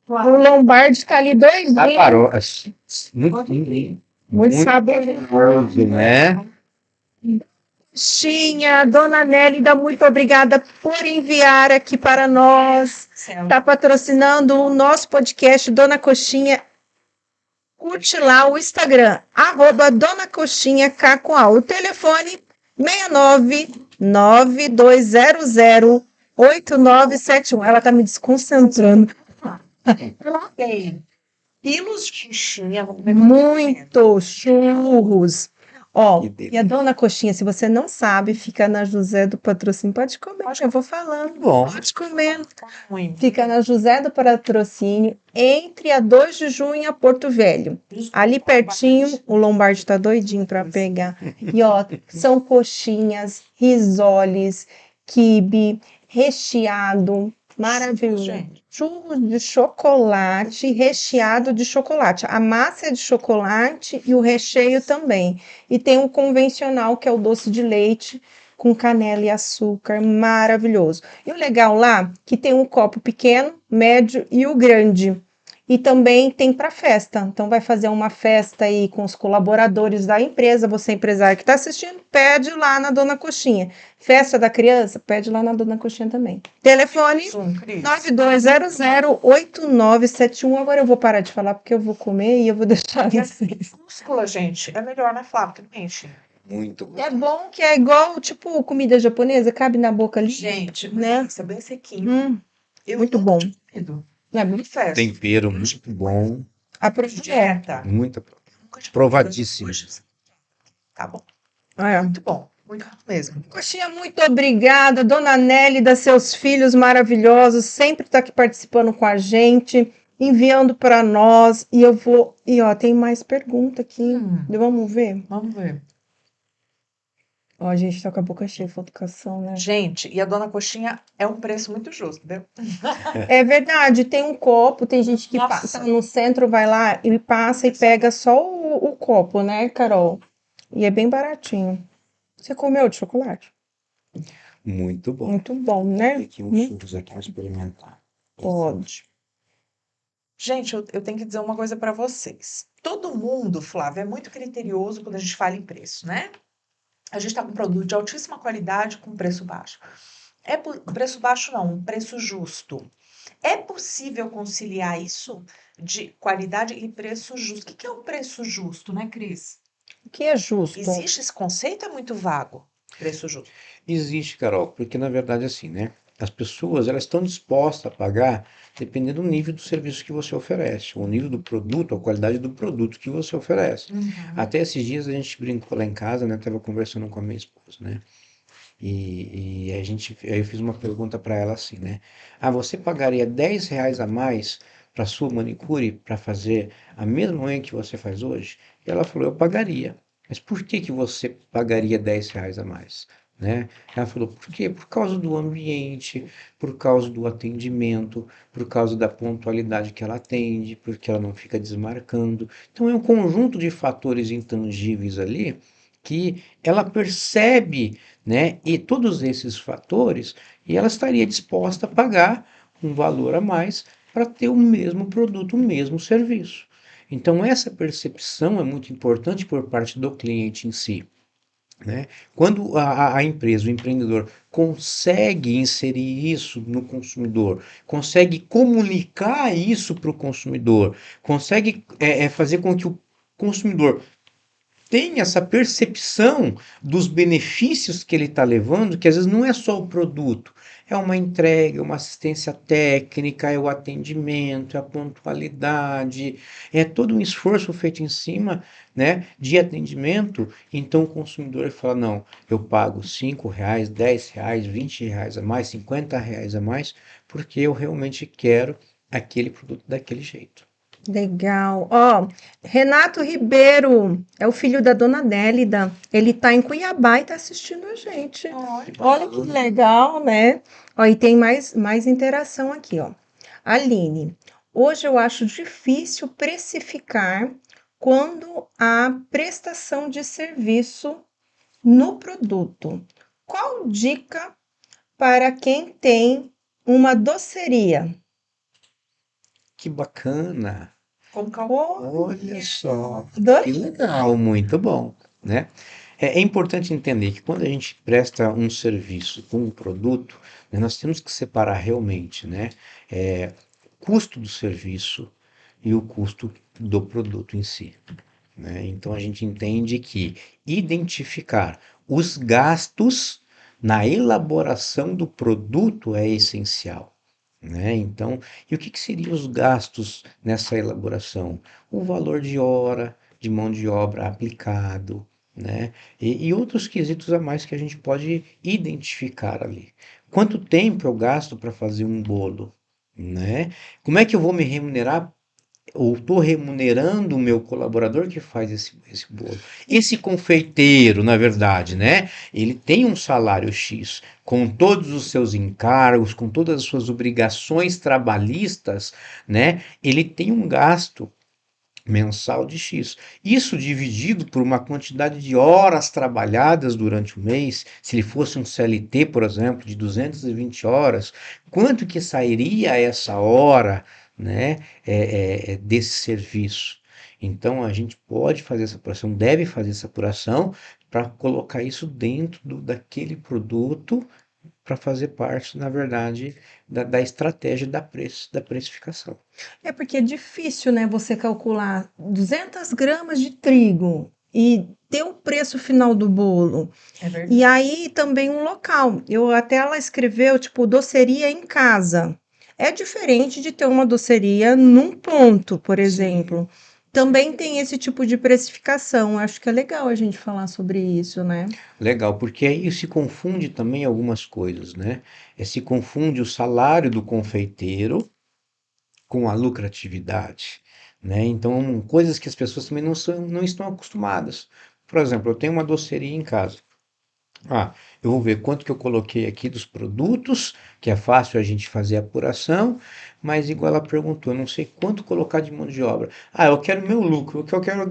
O Lombardi está ali doidinho. Parou. Muito Muito saboroso, né? Coxinha, Dona Nélida, muito obrigada por enviar aqui para nós. Está patrocinando o nosso podcast, Dona Coxinha. Curte lá o Instagram, Dona Coxinha K com A. O telefone 6992008971. Ela está me desconcentrando. Quilos de coxinha. Muito churros. Ó, Que e a delícia. Dona Coxinha, se você não sabe, fica na José do Patrocínio. Pode comer, eu vou falando. Bom. Pode comer. Muito. Fica na José do Patrocínio, entre a 2 de junho e a Porto Velho. Ali pertinho, o Lombardi tá doidinho para pegar. E ó, são coxinhas, risoles, quibe, recheado, Maravilhoso. Gente, Churros de chocolate recheado de chocolate. A massa é de chocolate e o recheio também. E tem o convencional, que é o doce de leite com canela e açúcar. Maravilhoso. E o legal lá, que tem um copo pequeno, médio e o grande. E também tem para festa. Então, vai fazer uma festa aí com os colaboradores da empresa. Você, empresário que está assistindo, pede lá na Dona Coxinha. Festa da criança, pede lá na Dona Coxinha também. Telefone Zoom, Cris. 9200-8971. Agora eu vou parar de falar porque eu vou comer e eu vou deixar vocês. Minúscula, gente. É melhor, né, Flávio? Que não enche. Muito É gostoso. bom que é igual, tipo, comida japonesa, cabe na boca ali. Gente, Né? isso é bem sequinho. Eu Muito nunca bom. tinha comido. É muito Festa. Tempero muito bom, aproveita. Dieta. muito Nunca tinha provadíssimo. comido. Tá bom. É. Muito bom. Muito bom mesmo. Coxinha, muito obrigada. Dona Nélida, seus filhos maravilhosos, sempre está aqui participando com a gente, enviando para nós. E eu vou. E ó, tem mais pergunta aqui. Vamos ver? Vamos ver. Ó, a gente tá com a boca cheia de educação, né? Gente, e a Dona Coxinha é um preço muito justo, entendeu? É verdade, tem um copo, tem gente que Nossa. passa no centro, vai lá e passa e pega só o copo, né, Carol? E é bem baratinho. Você comeu de chocolate? Muito bom. Muito bom, Tem né? aqui uns churros aqui para experimentar. Pode. Gente, eu tenho que dizer uma coisa para vocês. Todo mundo, Flávio, é muito criterioso quando a gente fala em preço, né? A gente está com um produto de altíssima qualidade com preço baixo. Preço baixo não, um preço justo. É possível conciliar isso de qualidade e preço justo? O que é o preço justo, né, Cris? O que é justo? Existe esse conceito, é muito vago, preço justo. Existe, Carol, porque na verdade assim, né? As pessoas elas estão dispostas a pagar dependendo do nível do serviço que você oferece, o nível do produto, a qualidade do produto que você oferece. Até esses dias a gente brincou lá em casa, né? Tava conversando com a minha esposa, né? E aí eu fiz uma pergunta para ela assim, né? Ah, você pagaria R$ 10 a mais para sua manicure para fazer a mesma unha que você faz hoje? E ela falou, eu pagaria. Mas por que que você pagaria R$ 10 a mais? Né? Ela falou, por quê? Por causa do ambiente, por causa do atendimento, por causa da pontualidade que ela atende, porque ela não fica desmarcando. Então é um conjunto de fatores intangíveis ali que ela percebe, né? E todos esses fatores, e ela estaria disposta a pagar um valor a mais para ter o mesmo produto, o mesmo serviço. Então, essa percepção é muito importante por parte do cliente em si. Né? Quando a empresa, o empreendedor, consegue inserir isso no consumidor, consegue comunicar isso para o consumidor, consegue fazer com que o consumidor tem essa percepção dos benefícios que ele está levando, que às vezes não é só o produto, é uma entrega, é uma assistência técnica, é o atendimento, é a pontualidade, é todo um esforço feito em cima, né, de atendimento. Então o consumidor fala, não, eu pago R$ 5, R$ 10, R$ 20 a mais, R$ 50 a mais, porque eu realmente quero aquele produto daquele jeito. Legal. Ó, Renato Ribeiro é o filho da Dona Nélida. Ele tá em Cuiabá e tá assistindo a gente. Olha que legal, né? Ó, e tem mais interação aqui, ó. Aline, hoje eu acho difícil precificar quando há prestação de serviço no produto. Qual dica para quem tem uma doceria? Que bacana! Como calcular? Olha só, que Adorei. legal, muito bom, né? É importante entender que quando a gente presta um serviço com um produto, né, nós temos que separar realmente, né, o custo do serviço e o custo do produto em si, né? Então a gente entende que identificar os gastos na elaboração do produto é essencial, né? Então, e o que seriam os gastos nessa elaboração? O valor de hora, de mão de obra aplicado, né? E outros quesitos a mais que a gente pode identificar ali. Quanto tempo eu gasto para fazer um bolo, né? Como é que eu vou me remunerar ou estou remunerando o meu colaborador que faz esse bolo. Esse confeiteiro, na verdade, né? Ele tem um salário X, com todos os seus encargos, com todas as suas obrigações trabalhistas, né? Ele tem um gasto mensal de X. Isso dividido por uma quantidade de horas trabalhadas durante o mês, se ele fosse um CLT, por exemplo, de 220 horas, quanto que sairia essa hora, né, desse serviço? Então a gente pode fazer essa apuração, deve fazer essa apuração para colocar isso dentro daquele produto para fazer parte, na verdade, da estratégia da precificação. É porque é difícil, né, você calcular 200 gramas de trigo e ter o preço final do bolo. É E verdade. aí também um local. Eu até ela escreveu, tipo, doceria em casa. É diferente de ter uma doceria num ponto, por Sim. exemplo. Também tem esse tipo de precificação. Acho que é legal a gente falar sobre isso, né? Legal, porque aí se confunde também algumas coisas, né? Se confunde o salário do confeiteiro com a lucratividade, né? Então, coisas que as pessoas também não estão acostumadas. Por exemplo, eu tenho uma doceria em casa. Ah, eu vou ver quanto que eu coloquei aqui dos produtos, que é fácil a gente fazer a apuração, mas igual ela perguntou, eu não sei quanto colocar de mão de obra. Ah, eu quero meu lucro, o que eu quero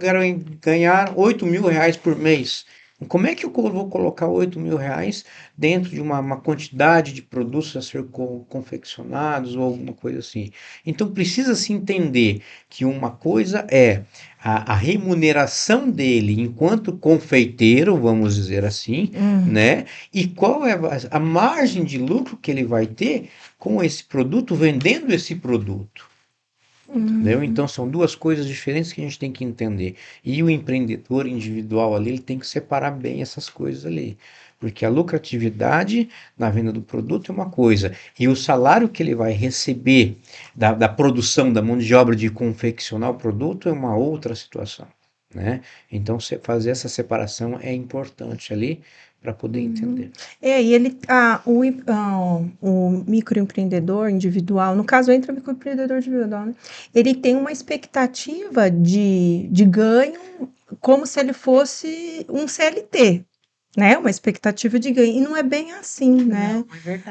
ganhar R$ 8.000 por mês. Como é que eu vou colocar R$ 8.000 dentro de uma quantidade de produtos a ser confeccionados ou alguma coisa assim? Então precisa se entender que uma coisa é a remuneração dele enquanto confeiteiro, vamos dizer assim, Hum, né? E qual é a margem de lucro que ele vai ter com esse produto, vendendo esse produto. Entendeu? hum. Então são duas coisas diferentes que a gente tem que entender. E o empreendedor individual ali, ele tem que separar bem essas coisas ali. Porque a lucratividade na venda do produto é uma coisa, e o salário que ele vai receber da produção, da mão de obra de confeccionar o produto é uma outra situação. Né? Então, fazer essa separação é importante ali para poder Uhum. entender. É, e ele, o microempreendedor individual, no caso, entra microempreendedor individual, né? Ele tem uma expectativa de ganho como se ele fosse um CLT, né? Uma expectativa de ganho. E não é bem assim, né? Não, é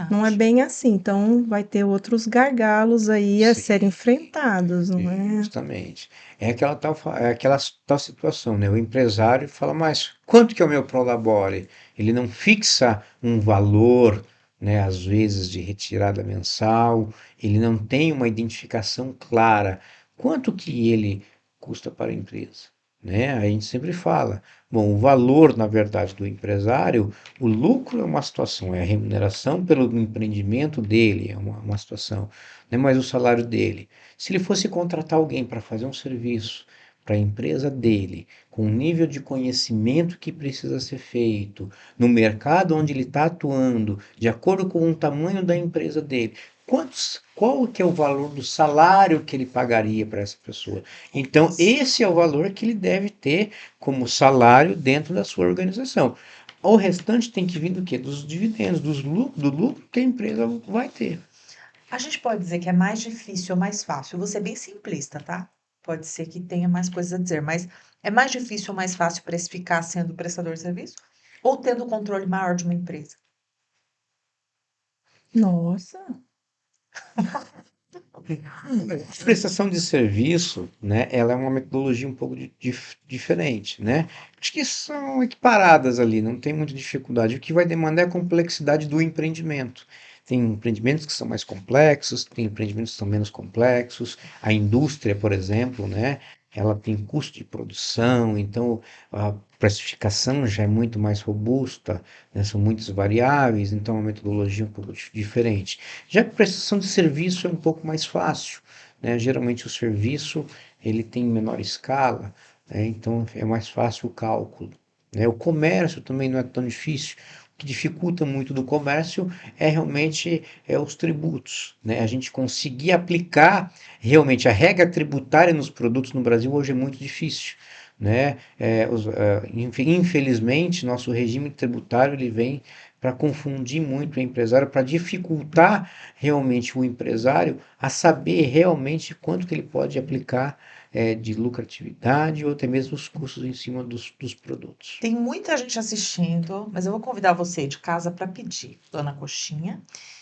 Não é verdade. bem assim. Então, vai ter outros gargalos aí a Sim. serem enfrentados, não é? Justamente. É aquela tal situação, né? O empresário fala, mas quanto que é o meu prolabore? Ele não fixa um valor, né, às vezes de retirada mensal, ele não tem uma identificação clara. Quanto que ele custa para a empresa? Né? A gente sempre fala, bom, o valor, na verdade, do empresário, o lucro é uma situação, é a remuneração pelo empreendimento dele, é uma situação, né? Mas o salário dele. Se ele fosse contratar alguém para fazer um serviço para a empresa dele, com o nível de conhecimento que precisa ser feito, no mercado onde ele está atuando, de acordo com o tamanho da empresa dele, qual que é o valor do salário que ele pagaria para essa pessoa? Então, esse é o valor que ele deve ter como salário dentro da sua organização. O restante tem que vir do quê? Dos dividendos, do lucro que a empresa vai ter. A gente pode dizer que é mais difícil ou mais fácil. Eu vou ser bem simplista, tá? Pode ser que tenha mais coisas a dizer, mas é mais difícil ou mais fácil precificar sendo prestador de serviço ou tendo o controle maior de uma empresa? Nossa. A prestação de serviço, né, ela é uma metodologia um pouco diferente, né? Acho que são equiparadas ali, não tem muita dificuldade. O que vai demandar é a complexidade do empreendimento. Tem empreendimentos que são mais complexos, tem empreendimentos que são menos complexos. A indústria, por exemplo, né, ela tem custo de produção, então a precificação já é muito mais robusta, né, são muitas variáveis, então a metodologia é um pouco diferente. Já a prestação de serviço é um pouco mais fácil, né? Geralmente o serviço ele tem menor escala, né? Então é mais fácil o cálculo, né? O comércio também não é tão difícil. O que dificulta muito do comércio é realmente os tributos, né? A gente conseguir aplicar realmente a regra tributária nos produtos no Brasil hoje é muito difícil. né? Infelizmente, nosso regime tributário ele vem para confundir muito o empresário, para dificultar realmente o empresário a saber realmente quanto que ele pode aplicar de lucratividade ou até mesmo os custos em cima dos produtos. Tem muita gente assistindo, mas eu vou convidar você de casa para pedir. Dona Coxinha,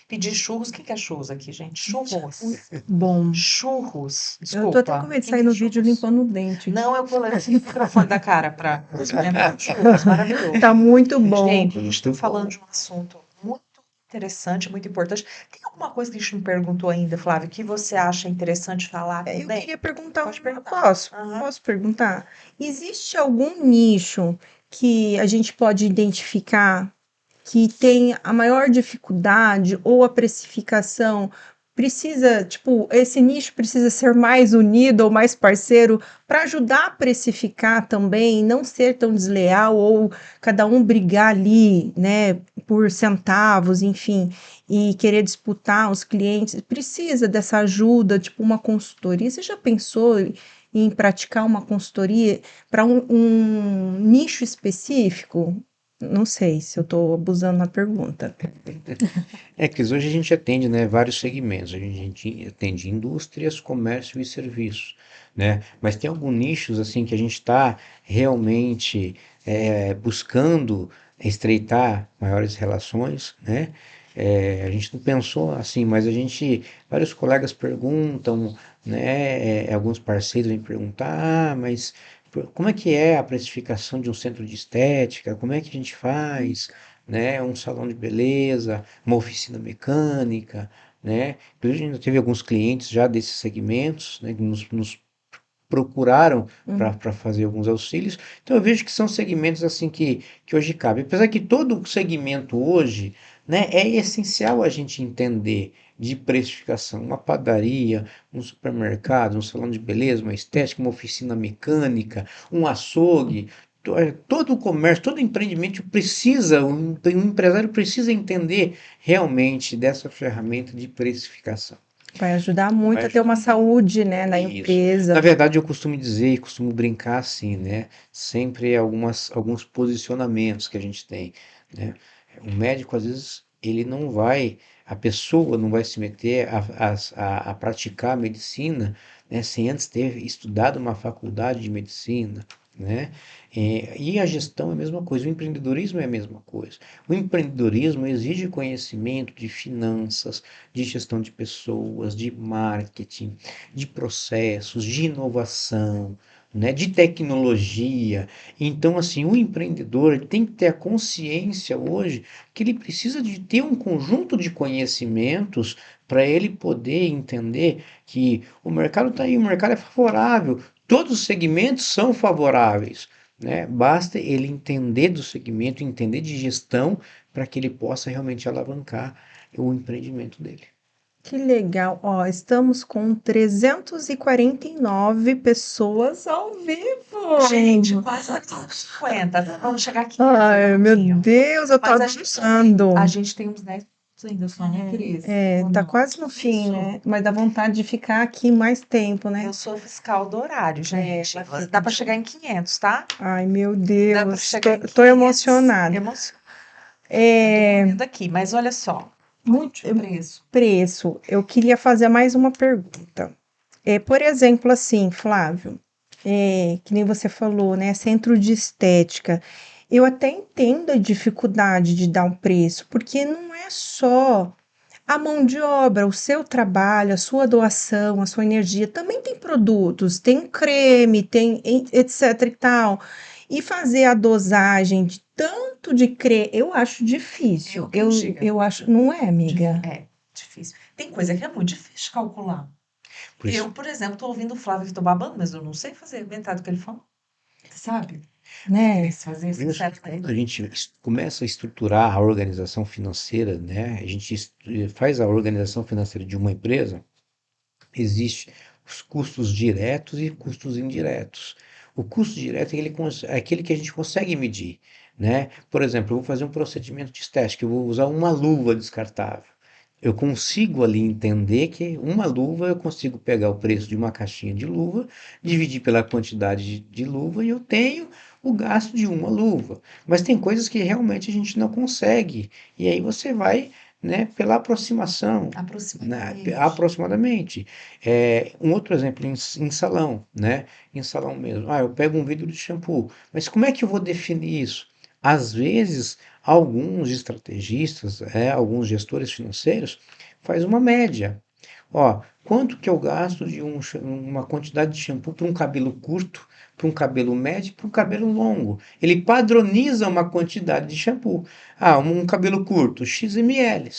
pedir churros. Quem quer churros aqui, gente? Churros. Bom. Churros. Eu tô até Desculpa. com medo de Quem sair quer no vídeo churros? limpando o dente. Não, eu vou levar esse microfone da cara para experimentar churros. Maravilhoso. Tá muito bom. Gente, a gente está falando de um assunto muito interessante, muito importante. Tem alguma coisa que a gente não perguntou ainda, Flávio, que você acha interessante falar Eu também? queria perguntar, Pode perguntar. Aham. posso perguntar? Existe algum nicho que a gente pode identificar que tem a maior dificuldade ou a precificação precisa, tipo, esse nicho precisa ser mais unido ou mais parceiro para ajudar a precificar também, não ser tão desleal ou cada um brigar ali, né, por centavos, enfim, e querer disputar os clientes. Precisa dessa ajuda, tipo uma consultoria. Você já pensou em praticar uma consultoria para um nicho específico? Não sei se eu estou abusando na pergunta. Cris, hoje a gente atende, né, vários segmentos. A gente atende indústrias, comércio e serviços, né? Mas tem alguns nichos assim que a gente está realmente buscando estreitar maiores relações, né? A gente não pensou assim, mas vários colegas perguntam, né? Alguns parceiros vêm perguntar, mas como é que é a precificação de um centro de estética? Como é que a gente faz, né? Um salão de beleza, uma oficina mecânica, né? Inclusive, a gente teve alguns clientes já desses segmentos, né, que nos procuraram para fazer alguns auxílios. Então, eu vejo que são segmentos assim que hoje cabem. Apesar que todo segmento hoje, né, é essencial a gente entender de precificação. Uma padaria, um supermercado, um salão de beleza, uma estética, uma oficina mecânica, um açougue. Todo o comércio, todo empreendimento precisa, um empresário precisa entender realmente dessa ferramenta de precificação. Vai ajudar muito Vai a ter uma ajudar. saúde, né, na Isso. Na empresa. verdade, eu costumo dizer e costumo brincar assim, né? Sempre alguns posicionamentos que a gente tem, né? O médico, às vezes, a pessoa não vai se meter a praticar a medicina, né, sem antes ter estudado uma faculdade de medicina, né? E a gestão é a mesma coisa, o empreendedorismo é a mesma coisa. O empreendedorismo exige conhecimento de finanças, de gestão de pessoas, de marketing, de processos, de inovação, né, de tecnologia. Então, assim, o empreendedor ele tem que ter a consciência hoje que ele precisa de ter um conjunto de conhecimentos para ele poder entender que o mercado está aí, o mercado é favorável, todos os segmentos são favoráveis. Né? Basta ele entender do segmento, entender de gestão, para que ele possa realmente alavancar o empreendimento dele. Que legal. Ó, estamos com 349 pessoas ao vivo. Gente, quase 50. Vamos chegar aqui. Ai, meu Deus, eu tô Mas adorando. a gente tem uns 10 ainda só, né, Cris? Ou Tá não? quase no fim, Isso. né? Mas dá vontade de ficar aqui mais tempo, né? Eu sou fiscal do horário, gente. ela fica Dá para chegar em 500, tá? Ai, meu Dá para Deus, chegar em 500. tô emocionada. Tô vendo aqui, mas olha só. Muito Preço. preço. Eu queria fazer mais uma pergunta. Por exemplo, assim, Flávio, que nem você falou, né? Centro de estética. Eu até entendo a dificuldade de dar um preço, porque não é só a mão de obra, o seu trabalho, a sua doação, a sua energia. Também tem produtos, tem creme, tem etc e tal. E fazer a dosagem de tanto de creme, eu acho difícil. Eu acho, não é, amiga? É difícil. Tem coisa que é muito difícil de calcular. Por isso, Eu, por exemplo, tô ouvindo o Flávio, tô babando, mas eu não sei fazer metade do que ele falou. Você sabe? Né? Cris, fazer por isso, sinceramente. quando a gente começa a estruturar a organização financeira, né? A gente faz a organização financeira de uma empresa, existe os custos diretos e custos indiretos. O custo direto é aquele que a gente consegue medir, né? Por exemplo, eu vou fazer um procedimento de estética, eu vou usar uma luva descartável. Eu consigo ali entender que uma luva eu consigo pegar o preço de uma caixinha de luva, dividir pela quantidade de luva e eu tenho o gasto de uma luva. Mas tem coisas que realmente a gente não consegue. E aí você vai, né, pela aproximação, né, Aproximadamente. aproximadamente. Um outro exemplo em salão, né? Em salão mesmo. Ah, eu pego um vidro de shampoo, mas como é que eu vou definir isso? Às vezes, alguns estrategistas, alguns gestores financeiros, faz uma média. Ó, quanto que eu gasto de uma quantidade de shampoo para um cabelo curto, para um cabelo médio, para um cabelo longo? Ele padroniza uma quantidade de shampoo. Ah, um cabelo curto, X ml,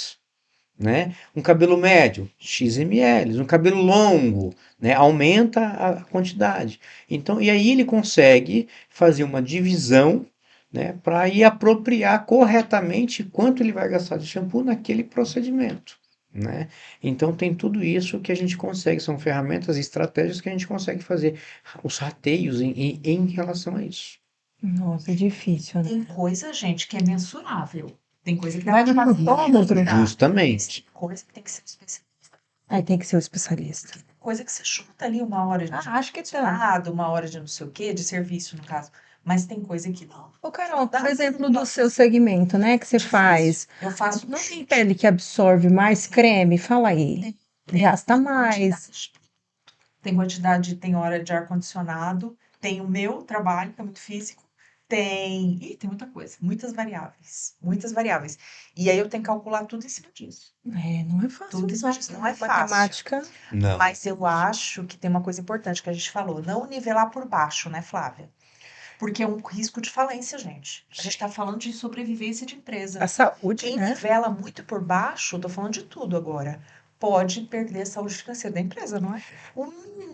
né? Um cabelo médio, X ml, um cabelo longo, né? Aumenta a quantidade. Então, e aí ele consegue fazer uma divisão, né? Para ir apropriar corretamente quanto ele vai gastar de shampoo naquele procedimento, né? Então tem tudo isso que a gente consegue, são ferramentas e estratégias que a gente consegue fazer os rateios em relação a isso. Nossa, é difícil, né? Tem coisa, gente, que é mensurável. Tem coisa que dá Vai pra no fazer. fotômetro. Tá. Justamente. Tem coisa que tem que ser especialista. Aí tem que ser o especialista. Tem coisa que você chuta ali uma hora de Acho que tá. lado, uma hora de não sei o quê, de serviço, no caso. Mas tem coisa que não. Ô, Carol, Dá por exemplo, um do seu segmento, né, que você difícil. faz, Eu faço não tem pele que absorve mais creme? Fala aí. Gasta mais. Tem hora de ar-condicionado, tem o meu trabalho, que é muito físico, tem muita coisa, muitas variáveis, muitas variáveis. E aí eu tenho que calcular tudo em cima disso. Não é fácil. Tudo isso não é fácil. Matemática. Não. Mas eu acho que tem uma coisa importante que a gente falou, não nivelar por baixo, né, Flávia? Porque é um risco de falência, gente. A gente está falando de sobrevivência de empresa. A saúde, Quem né? nivela muito por baixo, eu tô falando de tudo agora, pode perder a saúde financeira da empresa, não é? O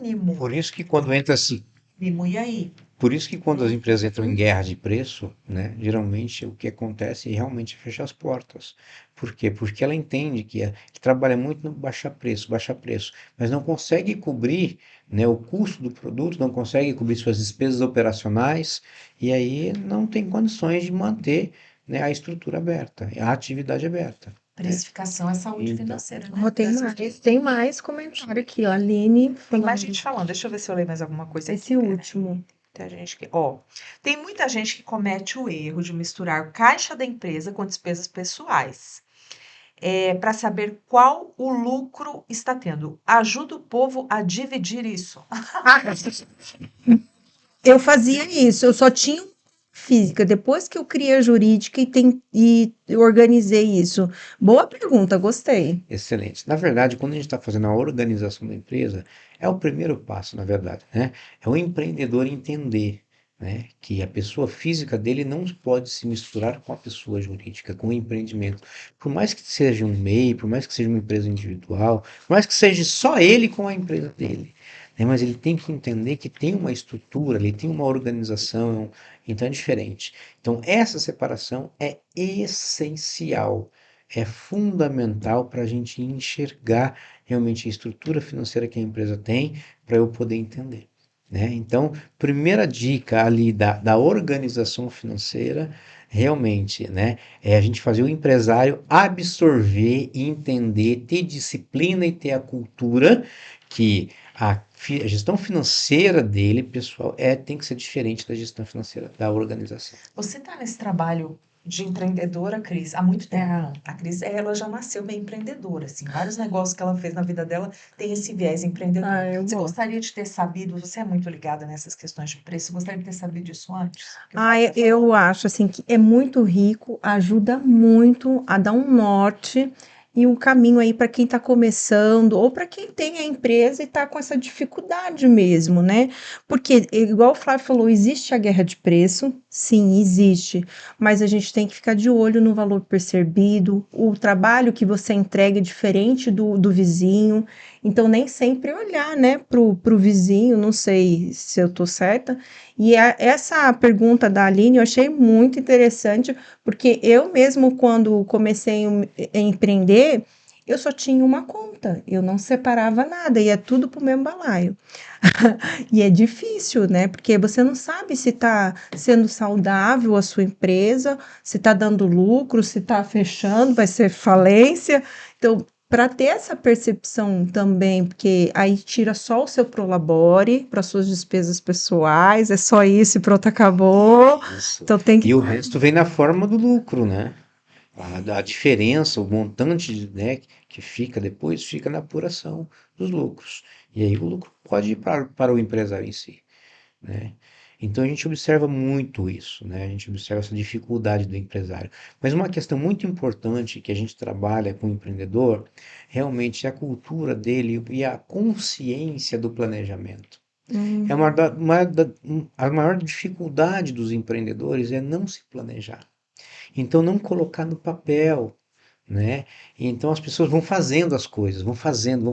mínimo. Por isso que quando entra assim, Mínimo, e aí? Por isso que quando as empresas entram em guerra de preço, né, geralmente o que acontece é realmente fechar as portas. Por quê? Porque ela entende que trabalha muito no baixar preço, mas não consegue cobrir, né, o custo do produto, não consegue cobrir suas despesas operacionais, e aí não tem condições de manter, né, a estrutura aberta, a atividade aberta. Precificação é saúde Então, financeira, né? Ó, tem mais comentário aqui, ó. Aline Tem falando mais gente falando. Deixa eu ver se eu leio mais alguma coisa esse aqui. Pera. último. Tem gente que, ó, tem muita gente que comete o erro de misturar caixa da empresa com despesas pessoais. Para saber qual o lucro está tendo. Ajuda o povo a dividir isso. Eu fazia isso, eu só tinha física. Depois que eu criei a jurídica e organizei isso. Boa pergunta, gostei. excelente. Na verdade, quando a gente está fazendo a organização da empresa, é o primeiro passo, na verdade, né? É o empreendedor entender, né, que a pessoa física dele não pode se misturar com a pessoa jurídica, com o empreendimento. Por mais que seja um MEI, por mais que seja uma empresa individual, por mais que seja só ele com a empresa dele, né? Mas ele tem que entender que tem uma estrutura, ele tem uma organização, então é diferente. Então, essa separação é essencial. É fundamental para a gente enxergar realmente a estrutura financeira que a empresa tem, para eu poder entender, né? Então, primeira dica ali da organização financeira, realmente, né, é a gente fazer o empresário absorver, entender, ter disciplina e ter a cultura que a gestão financeira dele, pessoal, tem que ser diferente da gestão financeira da organização. Você está nesse trabalho de empreendedora, Cris, há muito tempo. A Cris, ela já nasceu bem empreendedora, assim. Vários negócios que ela fez na vida dela tem esse viés empreendedor. Eu Você gosto. gostaria de ter sabido, você é muito ligada nessas questões de preço, você gostaria de ter sabido disso antes? Que o Flávio falou. Eu acho assim que é muito rico, ajuda muito a dar um norte e um caminho aí para quem está começando ou para quem tem a empresa e está com essa dificuldade mesmo, né? Porque, igual o Flávio falou, existe a guerra de preço, sim, existe, mas a gente tem que ficar de olho no valor percebido, o trabalho que você entrega é diferente do vizinho, então nem sempre olhar, né, pro vizinho, não sei se eu tô certa. E essa pergunta da Aline eu achei muito interessante, porque eu mesmo, quando comecei a empreender, eu só tinha uma conta, eu não separava nada, ia tudo pro mesmo balaio. E é difícil, né? Porque você não sabe se está sendo saudável a sua empresa, se está dando lucro, se está fechando, vai ser falência. Então, para ter essa percepção também, porque aí tira só o seu prolabore para suas despesas pessoais, é só isso e pronto, acabou. Isso. Então tem que. E o resto vem na forma do lucro, né? A diferença, o montante, né, que fica depois, fica na apuração dos lucros. E aí o lucro pode ir para o empresário em si, né? Então a gente observa muito isso, né? A gente observa essa dificuldade do empresário. Mas uma questão muito importante que a gente trabalha com o empreendedor, realmente é a cultura dele e a consciência do planejamento. É Hum, a maior dificuldade dos empreendedores é não se planejar. Então não colocar no papel, né? Então as pessoas vão fazendo as coisas, vão fazendo,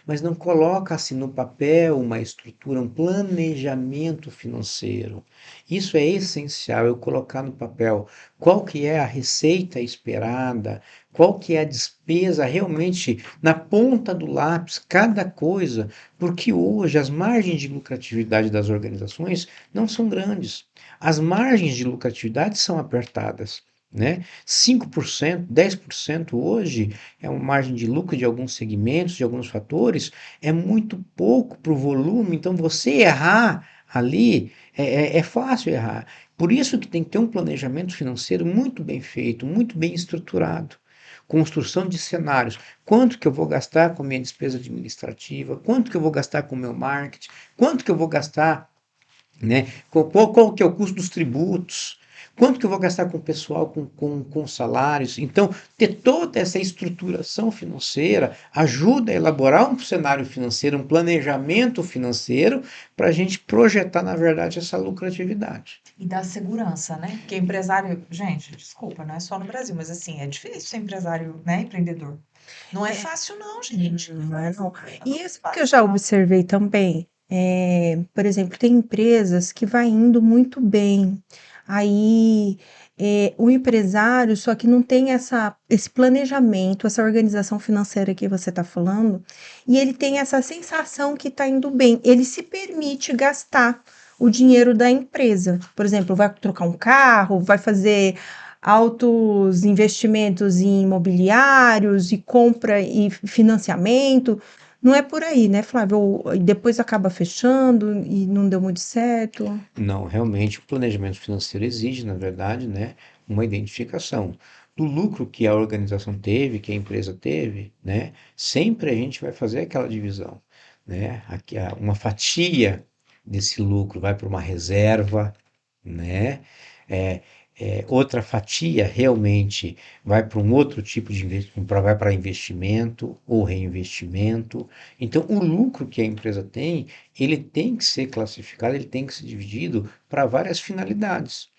mas não coloca assim no papel uma estrutura, um planejamento financeiro. Isso é essencial, eu colocar no papel qual que é a receita esperada, qual que é a despesa realmente na ponta do lápis, cada coisa, porque hoje as margens de lucratividade das organizações não são grandes. As margens de lucratividade são apertadas, né? 5%, 10% hoje é uma margem de lucro de alguns segmentos, de alguns fatores, é muito pouco para o volume, então você errar ali é fácil errar. Por isso que tem que ter um planejamento financeiro muito bem feito, muito bem estruturado. Construção de cenários. Quanto que eu vou gastar com a minha despesa administrativa? Quanto que eu vou gastar com o meu marketing? Quanto que eu vou gastar, né? Qual que é o custo dos tributos? Quanto que eu vou gastar com o pessoal, com salários? Então, ter toda essa estruturação financeira ajuda a elaborar um cenário financeiro, um planejamento financeiro, para a gente projetar, na verdade, essa lucratividade. E dá segurança, né? Porque empresário, gente, desculpa, não é só no Brasil, mas assim, é difícil ser empresário, né, empreendedor. Não é fácil, não, gente. não é não. E Não é isso que eu fácil, já não. observei também, por exemplo, tem empresas que vai indo muito bem. Aí o empresário, só que não tem esse planejamento, essa organização financeira que você está falando, e ele tem essa sensação que está indo bem. Ele se permite gastar o dinheiro da empresa. Por exemplo, vai trocar um carro, vai fazer altos investimentos em imobiliários e compra e financiamento. Não é por aí, né, Flávio? E depois acaba fechando e não deu muito certo. Não, realmente o planejamento financeiro exige, na verdade, né, uma identificação do lucro que a organização teve, que a empresa teve, né? Sempre a gente vai fazer aquela divisão, né? Uma fatia desse lucro vai para uma reserva, né? É, outra fatia realmente vai para um outro tipo de investimento, vai para investimento ou reinvestimento. Então, o lucro que a empresa tem, ele tem que ser classificado, ele tem que ser dividido para várias finalidades,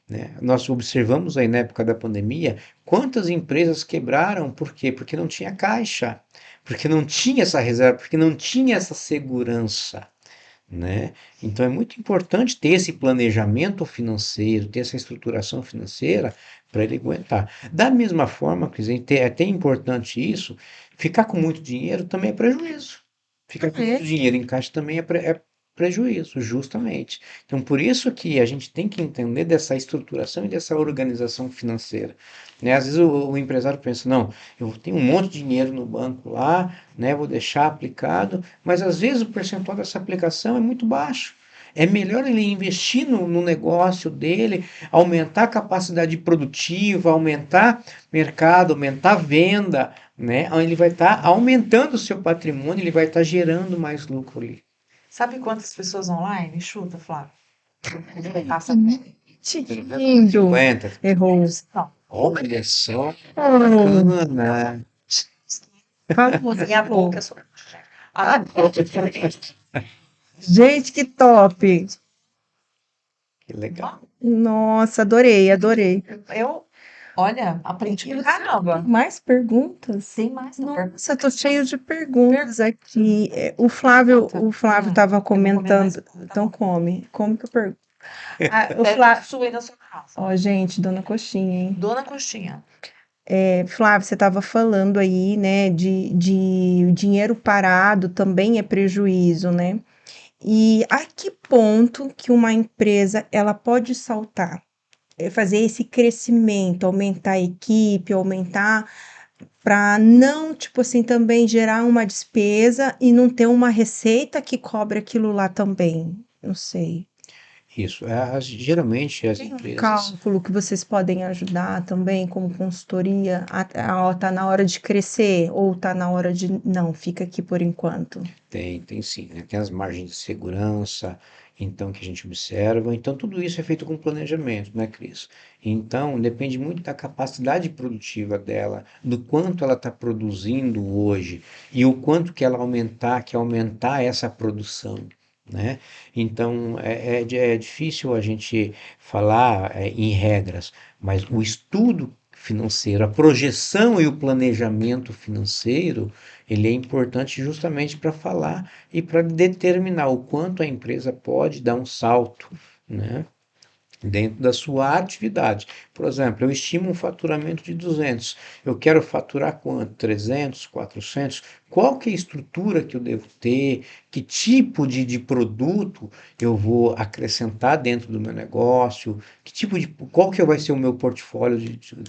né? Nós observamos aí na época da pandemia quantas empresas quebraram, por quê? Porque não tinha caixa, porque não tinha essa reserva, porque não tinha essa segurança, né? Então é muito importante ter esse planejamento financeiro, ter essa estruturação financeira para ele aguentar. Da mesma forma, quer dizer, é até importante isso, ficar com muito dinheiro também é prejuízo. Ficar com muito É. dinheiro em caixa também é prejuízo, justamente. Então, por isso que a gente tem que entender dessa estruturação e dessa organização financeira, né? Às vezes o empresário pensa, não, eu tenho um monte de dinheiro no banco lá, né? Vou deixar aplicado, mas às vezes o percentual dessa aplicação é muito baixo. É melhor ele investir no negócio dele, aumentar a capacidade produtiva, aumentar mercado, aumentar a venda, né? Ele vai estar aumentando o seu patrimônio, ele vai estar gerando mais lucro ali. Sabe quantas pessoas online? Chuta, Flávio. Passa Lindo. 50. Errou. não. Olha só, Oh, bacana. falou, Minha boca é só. Ah, gente, que top! Que legal. Nossa, adorei, adorei. olha, aprendi pra caramba. Mais perguntas? Tem mais, não? Nossa, tô cheio de perguntas aqui. O Flávio estava comentando. Então come. Como que eu pergunto? O Flávio. Suei na sua casa. Ó, gente, Dona Coxinha, hein? Dona Coxinha. Flávio, você estava falando aí, né, de dinheiro parado também é prejuízo, né? E a que ponto que uma empresa ela pode saltar? Fazer esse crescimento, aumentar a equipe, aumentar para não, tipo assim, também gerar uma despesa e não ter uma receita que cobre aquilo lá também. Não sei. Isso. Geralmente as Tem um empresas cálculo que vocês podem ajudar também, como consultoria? Tá na hora de crescer ou tá na hora de não, fica aqui por enquanto? tem sim, né? Tem as margens de segurança, então que a gente observa. Então tudo isso é feito com planejamento, né, Cris? Então depende muito da capacidade produtiva dela, do quanto ela está produzindo hoje e o quanto que ela aumentar, que aumentar essa produção. Né? Então é difícil a gente falar em regras, mas o estudo financeiro, a projeção e o planejamento financeiro ele é importante justamente para falar e para determinar o quanto a empresa pode dar um salto, né? Dentro da sua atividade. Por exemplo, eu estimo um faturamento de 200. Eu quero faturar quanto? 300, 400? Qual que é a estrutura que eu devo ter? Que tipo de produto eu vou acrescentar dentro do meu negócio? Qual que vai ser o meu portfólio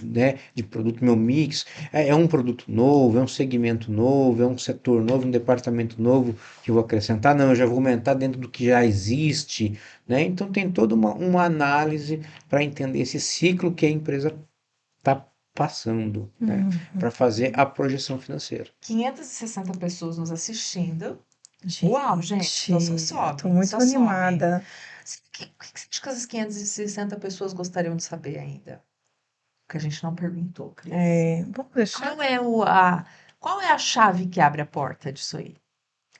né, de produto, meu mix? É um produto novo? É um segmento novo? É um setor novo? Um departamento novo que eu vou acrescentar? Não, eu já vou aumentar dentro do que já existe, né? Então tem toda uma análise para entender esse ciclo que a empresa está passando, né? Uhum. Para fazer a projeção financeira. 560 pessoas nos assistindo. Uau, gente, só Gente, eu tô sobe, muito só sobe. animada. O que você acha que essas 560 pessoas gostariam de saber ainda? Que a gente não perguntou, Cris. Vamos deixar Qual é a chave que abre a porta disso aí?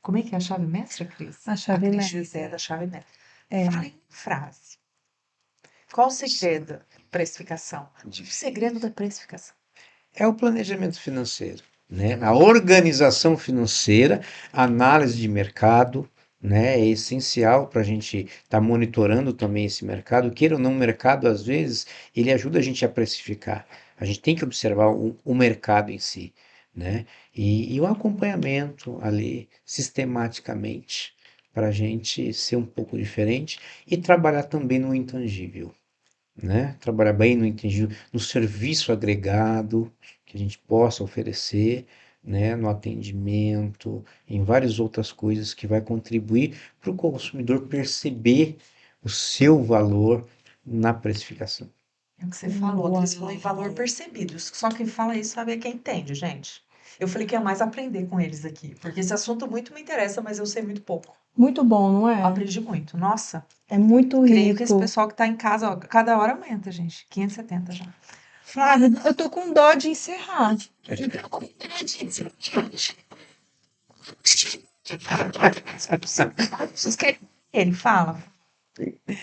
Como é que é a chave mestra, Cris? a A chave Cris mestra. José da chave mestra. É, Fala em uma frase. Qual o segredo da precificação? O segredo da precificação. É o planejamento financeiro, né? A organização financeira, a análise de mercado, né? É essencial para a gente estar monitorando também esse mercado. Queira ou não, o mercado, às vezes, ele ajuda a gente a precificar. A gente tem que observar o mercado em si, né? E o acompanhamento ali, sistematicamente, para a gente ser um pouco diferente e trabalhar também no intangível, né? Trabalhar bem no intangível, no serviço agregado que a gente possa oferecer, né? No atendimento, em várias outras coisas que vai contribuir para o consumidor perceber o seu valor na precificação. É o que você falou, a Cris falou em valor uau. percebido. Só quem fala isso sabe é quem entende, gente. Eu falei que ia mais aprender com eles aqui, porque esse assunto muito me interessa, mas eu sei muito pouco. Muito bom, não é? Aprendi muito. Nossa, É muito creio que esse rico. pessoal que tá em casa, ó, cada hora aumenta, gente. 570 já. Flávia, eu tô com dó de encerrar. Vocês querem que ele fala?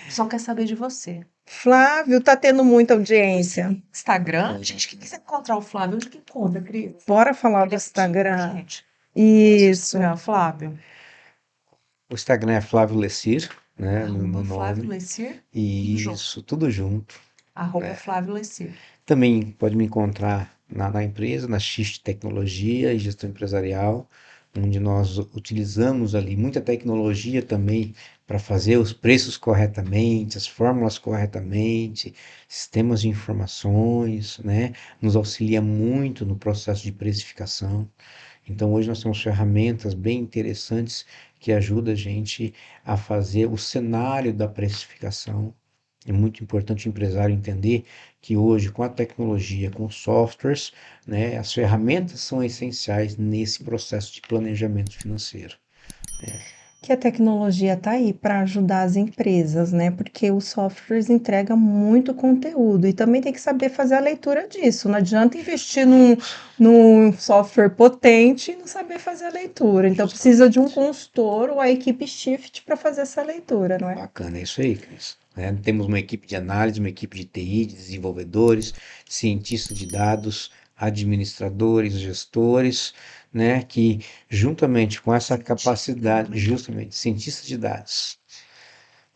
Só quer saber de você. Flávio, tá tendo muita audiência. Instagram? Gente, quem quiser encontrar o Flávio, onde que encontra, Cris? Bora falar do Ele é Instagram. gente. Isso. Instagram, Flávio. O Instagram é Flávio Lessir, né? Meu Arroba Flávio nome. Lessir. E Tudo junto. isso, tudo junto. Arroba Flávio Lessir. Também pode me encontrar na empresa, na X Tecnologia e Gestão Empresarial, onde nós utilizamos ali muita tecnologia também para fazer os preços corretamente, as fórmulas corretamente, sistemas de informações, né? Nos auxilia muito no processo de precificação. Então, hoje nós temos ferramentas bem interessantes que ajudam a gente a fazer o cenário da precificação. É muito importante o empresário entender que hoje, com a tecnologia, com softwares, né, as ferramentas são essenciais nesse processo de planejamento financeiro. Que a tecnologia está aí para ajudar as empresas, né? Porque os softwares entregam muito conteúdo e também tem que saber fazer a leitura disso. Não adianta investir num software potente e não saber fazer a leitura. Então precisa de um consultor ou a equipe Shift para fazer essa leitura, não é? Bacana, é isso aí, Cris. Né? Temos uma equipe de análise, uma equipe de TI, de desenvolvedores, cientistas de dados, administradores, gestores, né, que juntamente com essa capacidade, justamente, cientistas de dados,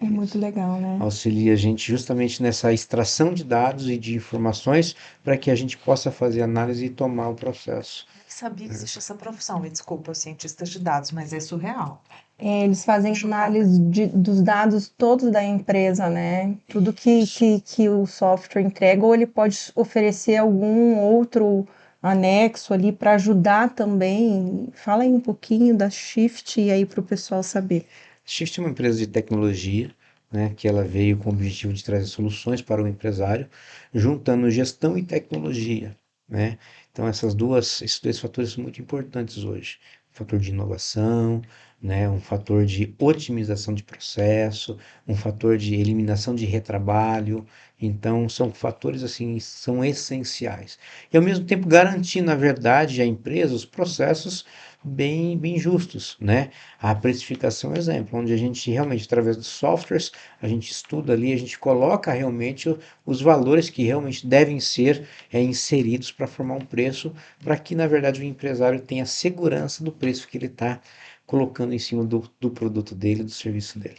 É muito legal, né? auxilia a gente justamente nessa extração de dados e de informações para que a gente possa fazer análise e tomar o processo. Eu nem sabia que existia essa profissão. Me desculpa, cientistas de dados, mas é surreal. Eles fazem análise dos dados todos da empresa, né? Tudo que o software entrega, ou ele pode oferecer algum outro anexo ali para ajudar também. Fala aí um pouquinho da Shift e aí para o pessoal saber. Shift é uma empresa de tecnologia, né, que ela veio com o objetivo de trazer soluções para o empresário, juntando gestão e tecnologia, né? Então esses dois fatores são muito importantes hoje. Um fator de inovação, né, um fator de otimização de processo, um fator de eliminação de retrabalho. Então são fatores assim, são essenciais. E ao mesmo tempo garantir, na verdade, à empresa os processos bem justos, né? A precificação é um exemplo, onde a gente realmente, através dos softwares, a gente estuda ali, a gente coloca realmente os valores que realmente devem ser inseridos para formar um preço, para que, na verdade, o empresário tenha segurança do preço que ele está colocando em cima do produto dele, do serviço dele.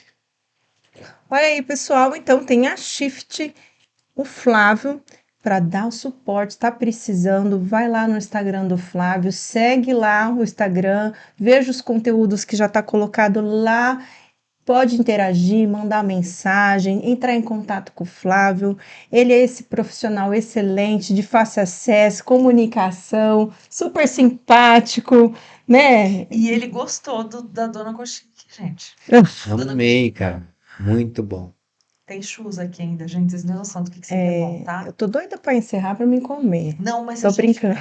Olha aí, pessoal, então tem a Shift, o Flávio, para dar o suporte, está precisando, vai lá no Instagram do Flávio, segue lá o Instagram, veja os conteúdos que já está colocado lá, pode interagir, mandar mensagem, entrar em contato com o Flávio. Ele é esse profissional excelente, de fácil acesso, comunicação, super simpático, né? E ele gostou da Dona Coxinha, gente. Amei, cara. Muito bom. Tem chus aqui ainda, gente. Vocês não têm noção do que é bom, tá? Eu tô doida para encerrar para me comer. Não, mas Tô a gente brincando.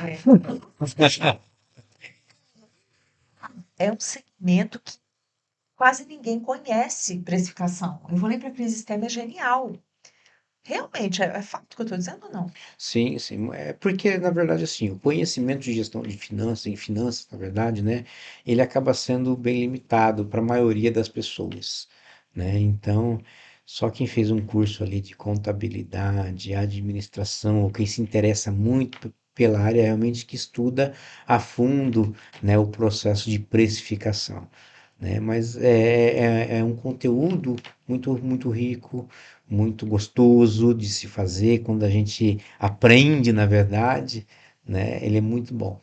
é um segmento que quase ninguém conhece precificação. Eu vou lembrar que o sistema é genial. Realmente, é fato que eu estou dizendo ou não? Sim, sim. É porque, na verdade, assim, o conhecimento de gestão de finanças, em finanças, na verdade, né, ele acaba sendo bem limitado para a maioria das pessoas, né? Então, só quem fez um curso ali de contabilidade, administração, ou quem se interessa muito pela área, realmente que estuda a fundo, né, o processo de precificação, né? Mas é um conteúdo muito rico, muito gostoso de se fazer quando a gente aprende, na verdade, né? Ele é muito bom.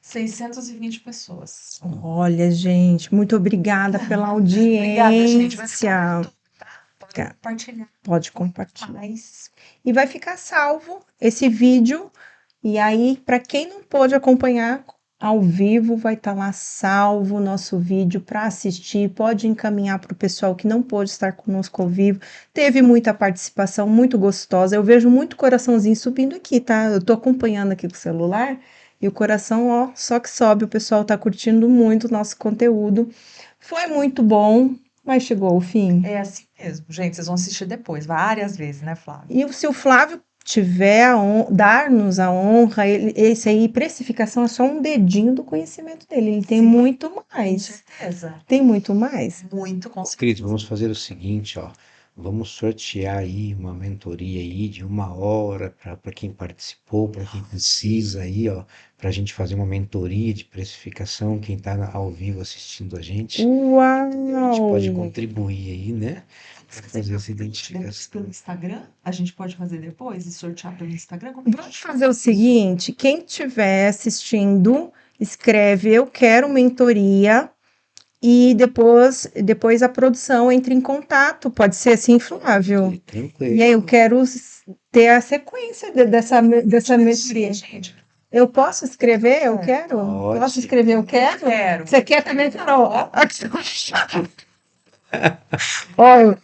620 pessoas. Olha, gente, muito obrigada pela Obrigada, gente. Vai ficar audiência. no YouTube, tá? Pode compartilhar. Pode compartilhar. Mas E vai ficar salvo esse vídeo. E aí, para quem não pôde acompanhar ao vivo, vai estar lá salvo o nosso vídeo para assistir. Pode encaminhar para o pessoal que não pôde estar conosco ao vivo. Teve muita participação, muito gostosa. Eu vejo muito coraçãozinho subindo aqui, tá? Eu tô acompanhando aqui com o celular e o coração, ó, só que sobe. O pessoal tá curtindo muito o nosso conteúdo. Foi muito bom, mas chegou ao fim. é assim mesmo, gente. Vocês vão assistir depois, várias vezes, né, Flávio? E se o Flávio tiver dar-nos a honra, esse aí, precificação é só um dedinho do conhecimento dele. Ele tem Sim, muito Com mais. certeza. Tem muito mais. Muito, com certeza. Cris, vamos fazer o seguinte, ó. Vamos sortear aí uma mentoria aí de 1 hora para quem participou, para quem precisa aí, ó, para a gente fazer uma mentoria de precificação, quem está ao vivo assistindo a gente. A gente pode Uau! contribuir aí, né? Para fazer essa Pelo identificação. Instagram, a gente pode fazer depois e sortear pelo Instagram? Como é que Vamos fazer o seguinte: quem estiver assistindo, escreve eu quero mentoria e depois a produção entra em contato. Pode ser assim, Flávio. Tranquilo. E aí eu quero ter a sequência dessa mentoria. gente? Eu posso escrever? Eu quero? Pode. Posso escrever? Eu quero? Quero. Você quer também, Carol? Olha,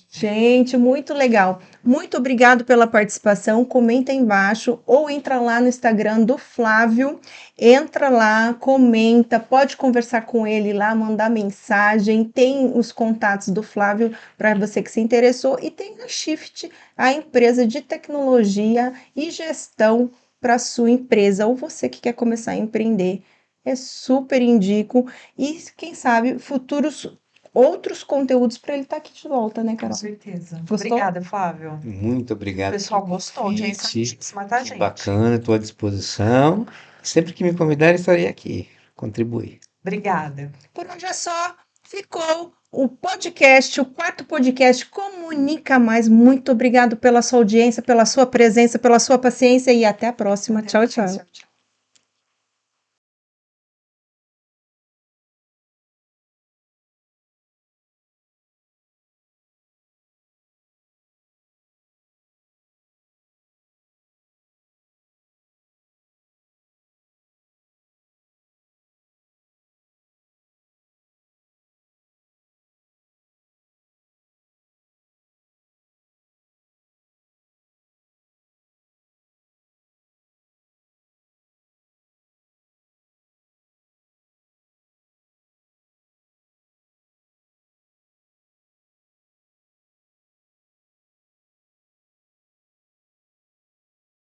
gente, muito legal. Muito obrigado pela participação. Comenta aí embaixo ou entra lá no Instagram do Flávio. Entra lá, comenta, pode conversar com ele lá, mandar mensagem. Tem os contatos do Flávio para você que se interessou e tem a Shift, a empresa de tecnologia e gestão para sua empresa ou você que quer começar a empreender. É super indico e quem sabe futuros outros conteúdos para ele estar aqui de volta, né, Com Carol? certeza. Gostou? Obrigada, Flávio. Muito O obrigado. pessoal gostou, audiência convite. altíssima, tá, Que gente? bacana, estou à disposição. Sempre que me convidarem, estarei aqui, contribuir. Obrigada. Por hoje é só. Ficou o podcast, o quarto podcast Comunica Mais. Muito obrigado pela sua audiência, pela sua presença, pela sua paciência e até a próxima. Tchau, tchau. Tchau.